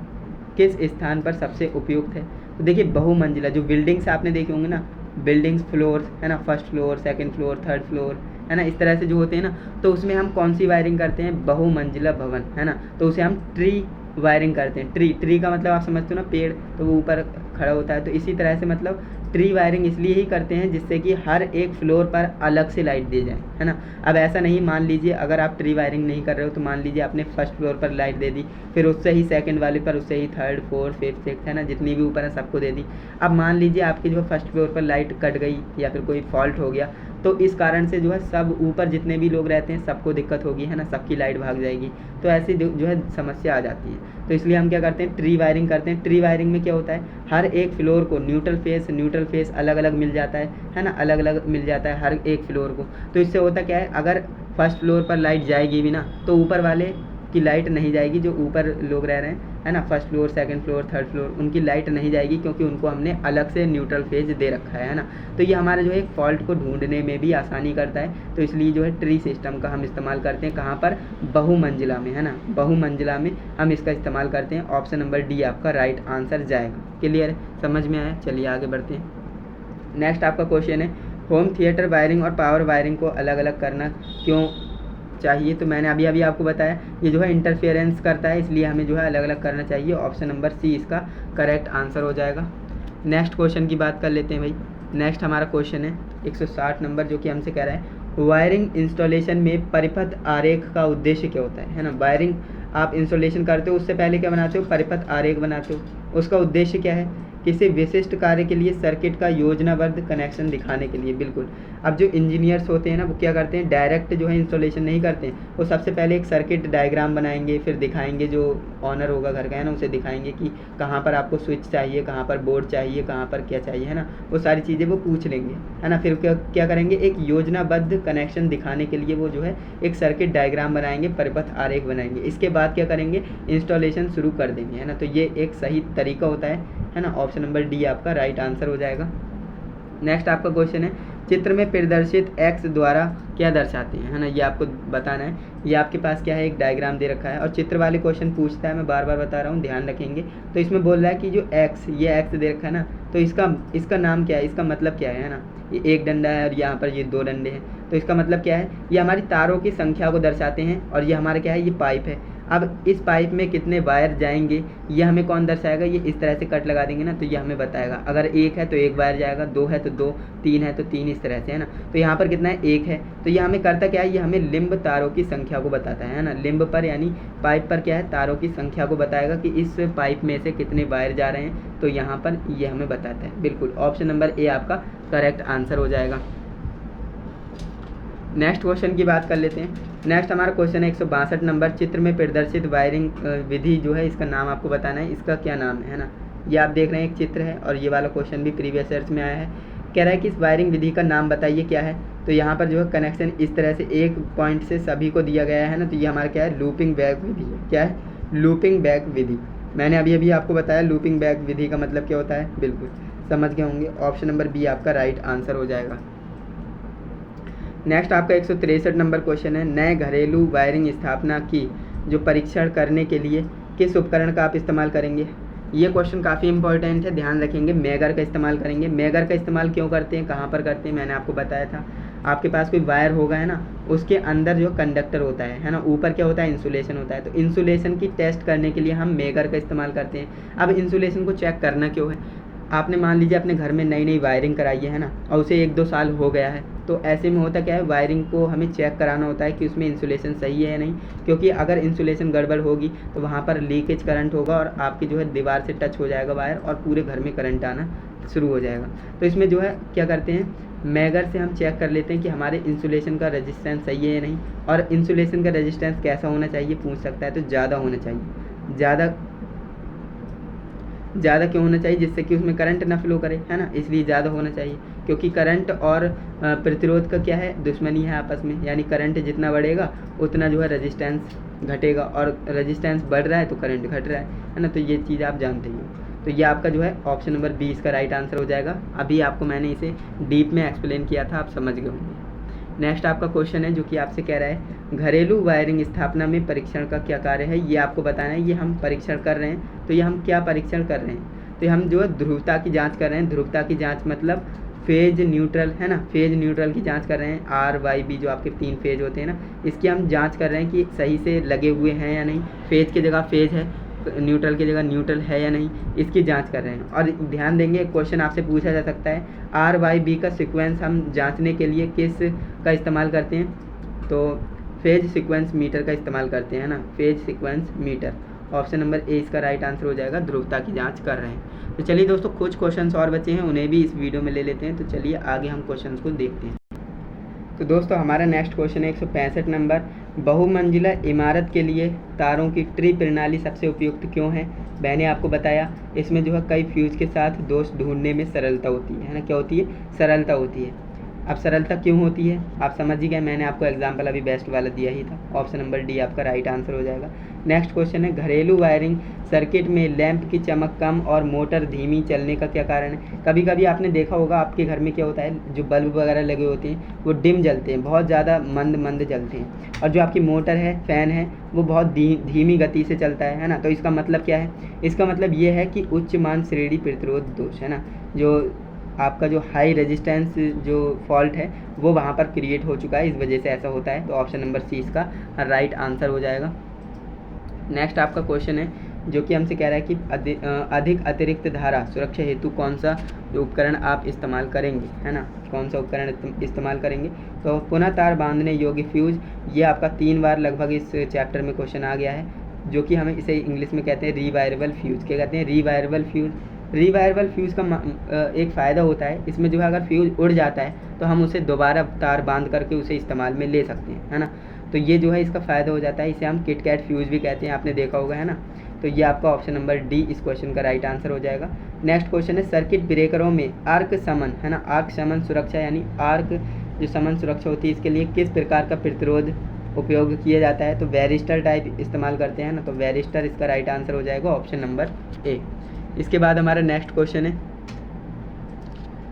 किस स्थान पर सबसे उपयुक्त है। तो देखिए, बहुमंजिला जो बिल्डिंग्स आपने देखे होंगे ना, बिल्डिंग्स फ्लोर्स, है ना, first floor, second floor, third floor, है ना, इस तरह से जो होते हैं ना, तो उसमें हम कौन सी वायरिंग करते हैं, बहुमंजिला भवन, है ना, तो उसे हम ट्री वायरिंग करते हैं। ट्री का मतलब आप समझते हो ना, पेड़, तो वो ऊपर खड़ा होता है, तो इसी तरह से मतलब ट्री वायरिंग इसलिए ही करते हैं जिससे कि हर एक फ्लोर पर अलग से लाइट दी जाए, है ना। अब ऐसा नहीं, मान लीजिए अगर आप ट्री वायरिंग नहीं कर रहे हो तो मान लीजिए आपने फर्स्ट फ्लोर पर लाइट दे दी, फिर उससे ही सेकंड वाले पर, उससे ही थर्ड, फोर्थ, फिफ्थ, सिक्स, है ना, जितनी भी ऊपर है सबको दे दी। अब मान लीजिए आपकी जो फर्स्ट फ्लोर पर लाइट कट गई या फिर कोई फॉल्ट हो गया, तो इस कारण से जो है सब ऊपर जितने भी लोग रहते हैं सबको दिक्कत होगी, है ना, सबकी लाइट भाग जाएगी, तो ऐसी जो है समस्या आ जाती है। तो इसलिए हम क्या करते हैं, ट्री वायरिंग करते हैं। ट्री वायरिंग में क्या होता है, हर एक फ्लोर को न्यूट्रल फेस अलग अलग मिल जाता है ना, अलग अलग मिल जाता है हर एक फ्लोर को। तो इससे होता क्या है, अगर फर्स्ट फ्लोर पर लाइट जाएगी भी ना, तो ऊपर वाले की लाइट नहीं जाएगी, जो ऊपर लोग रह रहे हैं, है ना, first floor, second floor, third floor, उनकी लाइट नहीं जाएगी क्योंकि उनको हमने अलग से न्यूट्रल फेज दे रखा है ना। तो ये हमारे जो है एक फॉल्ट को ढूंढने में भी आसानी करता है। तो इसलिए जो है ट्री सिस्टम का हम इस्तेमाल करते हैं, कहाँ पर, बहुमंजिला में, है ना, बहुमंजिला में हम इसका इस्तेमाल करते हैं। ऑप्शन नंबर डी आपका राइट आंसर जाएगा। क्लियर है, समझ में आया। चलिए आगे बढ़ते हैं। नेक्स्ट आपका क्वेश्चन है, होम थिएटर वायरिंग और पावर वायरिंग को अलग अलग करना क्यों चाहिए। तो मैंने अभी आपको बताया, ये जो है इंटरफेरेंस करता है, इसलिए हमें जो है अलग अलग करना चाहिए। ऑप्शन नंबर सी इसका करेक्ट आंसर हो जाएगा। नेक्स्ट क्वेश्चन की बात कर लेते हैं भाई। नेक्स्ट हमारा क्वेश्चन है 160 नंबर, जो कि हमसे कह रहा है, वायरिंग इंस्टॉलेशन में परिपथ आरेख का उद्देश्य क्या होता है ना। वायरिंग आप इंस्टॉलेशन करते हो, उससे पहले क्या बनाते हो, परिपथ आरेख बनाते हो। उसका उद्देश्य क्या है, किसी विशिष्ट कार्य के लिए सर्किट का योजनाबद्ध कनेक्शन दिखाने के लिए। बिल्कुल, अब जो इंजीनियर्स होते हैं ना, वो क्या करते हैं, डायरेक्ट जो है इंस्टॉलेशन नहीं करते हैं, वो सबसे पहले एक सर्किट डायग्राम बनाएंगे, फिर दिखाएंगे, जो ऑनर होगा घर का, है ना, उसे दिखाएंगे कि कहाँ पर आपको स्विच चाहिए, कहाँ पर बोर्ड चाहिए, कहाँ पर क्या चाहिए, है ना, वो सारी चीज़ें वो पूछ लेंगे, है ना। फिर क्या करेंगे, एक योजनाबद्ध कनेक्शन दिखाने के लिए वो जो है एक सर्किट डायग्राम बनाएंगे, परिपथ आरेख बनाएंगे। इसके बाद क्या करेंगे, इंस्टॉलेशन शुरू कर देंगे, है ना। तो ये एक सही तरीका होता है ना। ऑप्शन नंबर डी आपका राइट आंसर हो जाएगा। नेक्स्ट आपका क्वेश्चन है, चित्र में प्रदर्शित एक्स द्वारा क्या दर्शाते हैं, है ना, ये आपको बताना है। ये आपके पास क्या है, एक डायग्राम दे रखा है और चित्र वाले क्वेश्चन पूछता है, मैं बार बार बता रहा हूँ, ध्यान रखेंगे। तो इसमें बोल रहा है कि जो एक्स, ये एक्स दे रखा है ना, तो इसका नाम क्या है, इसका मतलब क्या है ना। ये एक डंडा है और यहाँ पर ये दो डंडे हैं, तो इसका मतलब क्या है, ये हमारी तारों की संख्या को दर्शाते हैं। और ये हमारा क्या है, ये पाइप है। अब इस पाइप में कितने वायर जाएंगे, ये हमें कौन दर्शाएगा, ये इस तरह से कट लगा देंगे ना, तो ये हमें बताएगा। अगर एक है तो एक वायर जाएगा, दो है तो दो, तीन है तो तीन, इस तरह से, है ना। तो यहाँ पर कितना है, एक है, तो ये हमें करता क्या है, ये हमें लिंब तारों की संख्या को बताता है ना। लिंब पर यानी पाइप पर क्या है, तारों की संख्या को बताएगा कि इस पाइप में से कितने वायर जा रहे हैं, तो यहाँ पर ये हमें बताता है। बिल्कुल ऑप्शन नंबर ए आपका करेक्ट आंसर हो जाएगा। नेक्स्ट क्वेश्चन की बात कर लेते हैं। नेक्स्ट हमारा क्वेश्चन है 162 नंबर, चित्र में प्रदर्शित वायरिंग विधि जो है, इसका नाम आपको बताना है, इसका क्या नाम है ना। ये आप देख रहे हैं एक चित्र है और ये वाला क्वेश्चन भी प्रीवियस ईयर्स में आया है कह रहा है कि इस वायरिंग विधि का नाम बताइए क्या है। तो यहाँ पर जो है कनेक्शन इस तरह से एक पॉइंट से सभी को दिया गया है ना, तो ये हमारा क्या है, लूपिंग बैक विधि है। क्या है, लूपिंग बैक विधि। मैंने अभी आपको बताया लूपिंग बैक विधि का मतलब क्या होता है, बिल्कुल समझ गए होंगे। ऑप्शन नंबर बी आपका राइट आंसर हो जाएगा। नेक्स्ट आपका 163 नंबर क्वेश्चन है, नए घरेलू वायरिंग स्थापना की जो परीक्षण करने के लिए किस उपकरण का आप इस्तेमाल करेंगे। ये क्वेश्चन काफ़ी इंपॉर्टेंट है, ध्यान रखेंगे। मेगर का इस्तेमाल करेंगे। मेगर का इस्तेमाल क्यों करते हैं, कहाँ पर करते हैं, मैंने आपको बताया था। आपके पास कोई वायर होगा है ना, उसके अंदर जो कंडक्टर होता है ना, ऊपर क्या होता है, इंसुलेशन होता है। तो इंसुलेशन की टेस्ट करने के लिए हम मेगर का इस्तेमाल करते हैं। अब इंसुलेशन को चेक करना क्यों है, आपने मान लीजिए अपने घर में नई वायरिंग कराई है ना, और उसे 1-2 साल हो गया है, तो ऐसे में होता क्या है, वायरिंग को हमें चेक कराना होता है कि उसमें इंसुलेशन सही है या नहीं। क्योंकि अगर इंसुलेशन गड़बड़ होगी तो वहाँ पर लीकेज करंट होगा और आपकी जो है दीवार से टच हो जाएगा वायर और पूरे घर में करंट आना शुरू हो जाएगा। तो इसमें जो है क्या करते हैं, मेगर से हम चेक कर लेते हैं कि हमारे इंसुलेशन का रेजिस्टेंस सही है या नहीं। और इंसुलेशन का रेजिस्टेंस कैसा होना चाहिए पूछ सकता है, तो ज़्यादा होना चाहिए। ज़्यादा क्यों होना चाहिए, जिससे कि उसमें करंट ना फ्लो करे, है ना, इसलिए ज़्यादा होना चाहिए। क्योंकि करंट और प्रतिरोध का क्या है, दुश्मनी है आपस में। यानी करंट जितना बढ़ेगा उतना जो है रेजिस्टेंस घटेगा, और रेजिस्टेंस बढ़ रहा है तो करंट घट रहा है ना। तो ये चीज़ आप जानते ही हो। तो ये आपका जो है ऑप्शन नंबर 20 का राइट आंसर हो जाएगा। अभी आपको मैंने इसे डीप में एक्सप्लेन किया था, आप समझ गए होंगे। नेक्स्ट आपका क्वेश्चन है जो कि आपसे कह रहा है, घरेलू वायरिंग स्थापना में परीक्षण का क्या कार्य है, ये आपको बताना है। ये हम परीक्षण कर रहे हैं, तो ये हम क्या परीक्षण कर रहे हैं, तो हम जो है ध्रुवता की जांच कर रहे हैं। ध्रुवता की जांच मतलब फेज न्यूट्रल, है ना, फेज न्यूट्रल की जांच कर रहे हैं। RYB जो आपके 3 फेज होते हैं ना, इसकी हम जांच कर रहे हैं कि सही से लगे हुए हैं या नहीं। फेज की जगह फेज है, न्यूट्रल की जगह न्यूट्रल है या नहीं, इसकी जांच कर रहे हैं। और ध्यान देंगे, क्वेश्चन आपसे पूछा जा सकता है, RYB का सीक्वेंस हम जांचने के लिए किस का इस्तेमाल करते हैं, तो फेज सीक्वेंस मीटर का इस्तेमाल करते हैं ना, phase sequence meter. Option number A इसका राइट आंसर हो जाएगा, ध्रुवता की जांच कर रहे हैं। तो चलिए दोस्तों, कुछ क्वेश्चंस और बचे हैं, उन्हें भी इस वीडियो में ले लेते हैं। तो चलिए आगे हम क्वेश्चंस को देखते हैं। तो दोस्तों हमारा नेक्स्ट क्वेश्चन है 165 नंबर, बहुमंजिला इमारत के लिए तारों की ट्री प्रणाली सबसे उपयुक्त क्यों है। मैंने आपको बताया इसमें जो है कई फ्यूज के साथ दोष ढूंढने में सरलता होती है ना, क्या होती है, सरलता होती है। अब सरलता क्यों होती है आप समझ ही गए, मैंने आपको एग्जाम्पल अभी बेस्ट वाला दिया ही था। ऑप्शन नंबर डी आपका राइट आंसर हो जाएगा। नेक्स्ट क्वेश्चन है, घरेलू वायरिंग सर्किट में लैंप की चमक कम और मोटर धीमी चलने का क्या कारण है। कभी कभी आपने देखा होगा आपके घर में क्या होता है, जो बल्ब वगैरह लगे होते हैं वो डिम जलते हैं, बहुत ज़्यादा मंद जलते हैं, और जो आपकी मोटर है, फ़ैन है, वो बहुत धीमी गति से चलता है ना। तो इसका मतलब क्या है, इसका मतलब ये है कि उच्च मान श्रेणी प्रतिरोध दोष, है ना, जो आपका जो हाई रेजिस्टेंस जो फॉल्ट है वो वहाँ पर क्रिएट हो चुका है, इस वजह से ऐसा होता है। तो ऑप्शन नंबर सी इसका राइट आंसर हो जाएगा। नेक्स्ट आपका क्वेश्चन है जो कि हमसे कह रहा है कि अधिक अतिरिक्त धारा सुरक्षा हेतु कौन सा जो उपकरण आप इस्तेमाल करेंगे, है ना, कौन सा उपकरण इस्तेमाल करेंगे। तो पुनः तार बांधने योग्य फ्यूज, ये आपका 3 बार लगभग इस चैप्टर में क्वेश्चन आ गया है, जो कि हमें इसे इंग्लिश में कहते हैं रीवायरेबल फ्यूज। क्या कहते हैं, रीवायरेबल फ्यूज। रीवायरेबल फ्यूज़ का एक फ़ायदा होता है, इसमें जो है अगर फ्यूज़ उड़ जाता है तो हम उसे दोबारा तार बांध करके उसे इस्तेमाल में ले सकते हैं, है ना। तो ये जो है इसका फ़ायदा हो जाता है, इसे हम किटकैट फ्यूज़ भी कहते हैं, आपने देखा होगा, है ना। तो ये आपका ऑप्शन नंबर डी इस क्वेश्चन का राइट आंसर हो जाएगा। नेक्स्ट क्वेश्चन है, सर्किट ब्रेकरों में आर्क शमन, है ना, आर्क शमन सुरक्षा यानी आर्क जो शमन सुरक्षा होती है, इसके लिए किस प्रकार का प्रतिरोध उपयोग किया जाता है। तो वेरिस्टर टाइप इस्तेमाल करते हैं ना, तो वेरिस्टर इसका राइट आंसर हो जाएगा, ऑप्शन नंबर ए। इसके बाद हमारा नेक्स्ट क्वेश्चन है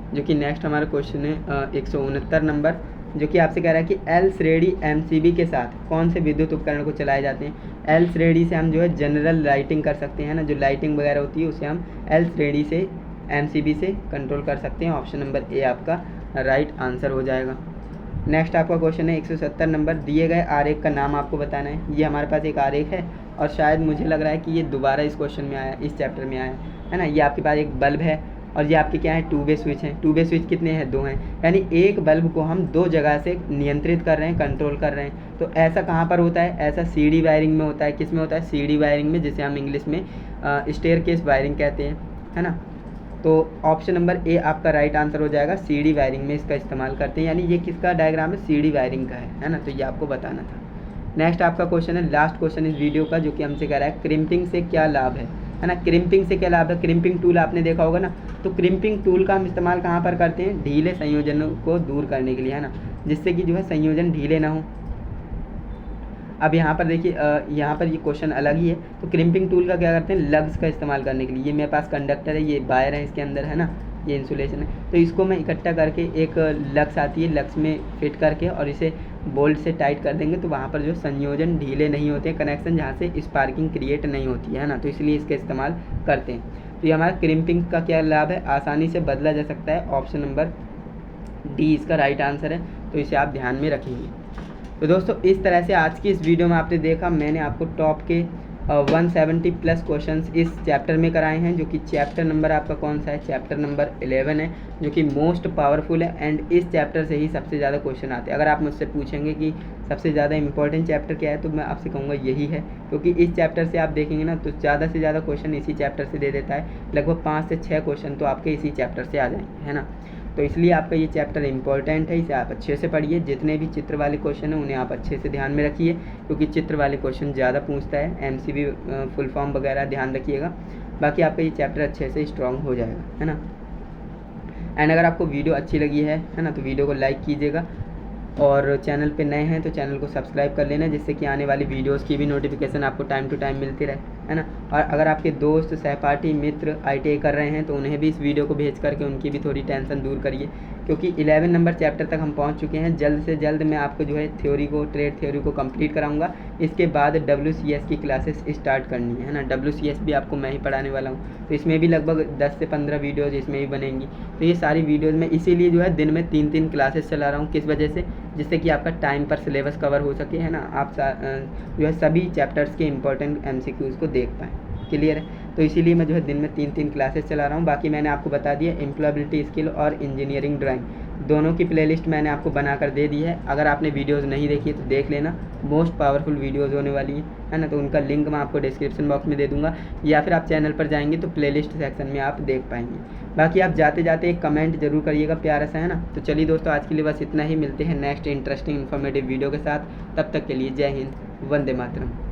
जो कि नेक्स्ट हमारा क्वेश्चन है 169 नंबर, जो कि आपसे कह रहा है कि एल श्रेणी MCB के साथ कौन से विद्युत उपकरण को चलाए जाते हैं। एल श्रेणी से हम जो है जनरल लाइटिंग कर सकते हैं ना, जो लाइटिंग वगैरह होती है उसे हम एल श्रेणी से MCB से कंट्रोल कर सकते हैं। ऑप्शन नंबर ए आपका राइट आंसर हो जाएगा। नेक्स्ट आपका क्वेश्चन है 170 नंबर, दिए गए आरेख का नाम आपको बताना है। ये हमारे पास एक आरेख है और शायद मुझे लग रहा है कि ये दोबारा इस क्वेश्चन में आया, इस चैप्टर में आया है ना। ये आपके पास एक बल्ब है और ये आपके क्या है, 2 वे स्विच हैं। 2 वे स्विच कितने हैं, 2 हैं, यानी एक बल्ब को हम 2 जगह से नियंत्रित कर रहे हैं, कंट्रोल कर रहे हैं। तो ऐसा कहाँ पर होता है, ऐसा CD वायरिंग में होता है। किस में होता है, CD वायरिंग में, जिसे हम इंग्लिश में स्टेयरकेस वायरिंग कहते हैं, है ना। तो ऑप्शन नंबर ए आपका राइट आंसर हो जाएगा, CD वायरिंग में इसका इस्तेमाल करते हैं, यानी ये किसका डायग्राम है, CD वायरिंग का है ना। तो ये आपको बताना था। नेक्स्ट आपका क्वेश्चन है, लास्ट क्वेश्चन इस वीडियो का, जो कि हमसे कह रहा है क्रिम्पिंग से क्या लाभ है। है ना। क्रिम्पिंग से क्या लाभ है, क्रिम्पिंग टूल आपने देखा होगा ना, तो क्रिम्पिंग टूल का हम इस्तेमाल कहाँ पर करते हैं, ढीले संयोजनों को दूर करने के लिए, है ना, जिससे कि जो है संयोजन ढीले ना हो। अब यहाँ पर देखिए यहाँ पर ये क्वेश्चन अलग ही है। तो क्रिम्पिंग टूल का क्या करते हैं, लग्स का इस्तेमाल करने के लिए, ये मेरे पास कंडक्टर है, ये वायर है इसके अंदर, है ना, ये इंसुलेशन है, तो इसको मैं इकट्ठा करके एक लग्स आती है, लग्स में फिट करके और इसे बोल्ट से टाइट कर देंगे, तो वहाँ पर जो संयोजन ढीले नहीं होते हैं, कनेक्शन जहाँ से स्पार्किंग क्रिएट नहीं होती है ना, तो इसलिए इसका इस्तेमाल करते हैं। तो ये हमारा क्रिम्पिंग का क्या लाभ है, आसानी से बदला जा सकता है, ऑप्शन नंबर डी इसका राइट आंसर है, तो इसे आप ध्यान में रखेंगे। तो दोस्तों इस तरह से आज की इस वीडियो में आपने देखा, मैंने आपको टॉप के 170 प्लस क्वेश्चंस इस चैप्टर में कराए हैं, जो कि चैप्टर नंबर आपका कौन सा है, चैप्टर नंबर 11 है, जो कि मोस्ट पावरफुल है एंड इस चैप्टर से ही सबसे ज़्यादा क्वेश्चन आते हैं। अगर आप मुझसे पूछेंगे कि सबसे ज़्यादा इंपॉर्टेंट चैप्टर क्या है, तो मैं आपसे कहूँगा यही है, क्योंकि इस चैप्टर से आप देखेंगे ना तो ज़्यादा से ज़्यादा क्वेश्चन इसी चैप्टर से दे देता है, लगभग 5 से 6 क्वेश्चन तो आपके इसी चैप्टर से आ जाएंगे, है ना। तो इसलिए आपका ये चैप्टर इंपॉर्टेंट है, इसे आप अच्छे से पढ़िए, जितने भी चित्र वाले क्वेश्चन हैं उन्हें आप अच्छे से ध्यान में रखिए, क्योंकि चित्र वाले क्वेश्चन ज़्यादा पूछता है, एमसीक्यू फुल फॉर्म वगैरह ध्यान रखिएगा, बाकी आपका ये चैप्टर अच्छे से स्ट्रॉन्ग हो जाएगा, है ना। एंड अगर आपको वीडियो अच्छी लगी है ना, तो वीडियो को लाइक कीजिएगा, और चैनल पे नए हैं तो चैनल को सब्सक्राइब कर लेना, जिससे कि आने वाली वीडियोस की भी नोटिफिकेशन आपको टाइम टू टाइम मिलती रहे, है ना। और अगर आपके दोस्त, सहपाठी, मित्र ITI कर रहे हैं तो उन्हें भी इस वीडियो को भेज करके उनकी भी थोड़ी टेंशन दूर करिए, क्योंकि 11 नंबर चैप्टर तक हम पहुंच चुके हैं। जल्द से जल्द मैं आपको जो है ट्रेड थ्योरी को कंप्लीट कराऊंगा, इसके बाद WCS की क्लासेस स्टार्ट करनी है ना। WCS भी आपको मैं ही पढ़ाने वाला हूँ, तो इसमें भी लगभग 10 से 15 वीडियोज़ इसमें भी बनेंगी। तो ये सारी वीडियोज़ मैं इसीलिए जो है दिन में 3-3 क्लासेस चला रहा हूँ, किस वजह से, जिससे कि आपका टाइम पर सिलेबस कवर हो सके, है ना, आप जो है सभी चैप्टर्स के इंपॉर्टेंट MCQs को देख पाएँ। क्लियर है, तो इसीलिए मैं जो है दिन में 3-3 क्लासेस चला रहा हूँ। बाकी मैंने आपको बता दिया एम्प्लॉयबिलिटी स्किल और इंजीनियरिंग ड्राइंग दोनों की प्लेलिस्ट मैंने आपको बनाकर दे दी है। अगर आपने वीडियोस नहीं देखी तो देख लेना, मोस्ट पावरफुल वीडियोस होने वाली है ना, तो उनका लिंक मैं आपको डिस्क्रिप्शन बॉक्स में दे दूंगा, या फिर आप चैनल पर जाएंगे तो प्लेलिस्ट सेक्शन में आप देख पाएंगे। बाकी आप जाते जाते एक कमेंट जरूर करिएगा प्यारा सा, है ना। तो चलिए दोस्तों आज के लिए बस इतना ही, मिलते हैं नेक्स्ट इंटरेस्टिंग इन्फॉर्मेटिव वीडियो के साथ, तब तक के लिए जय हिंद, वंदे मातरम।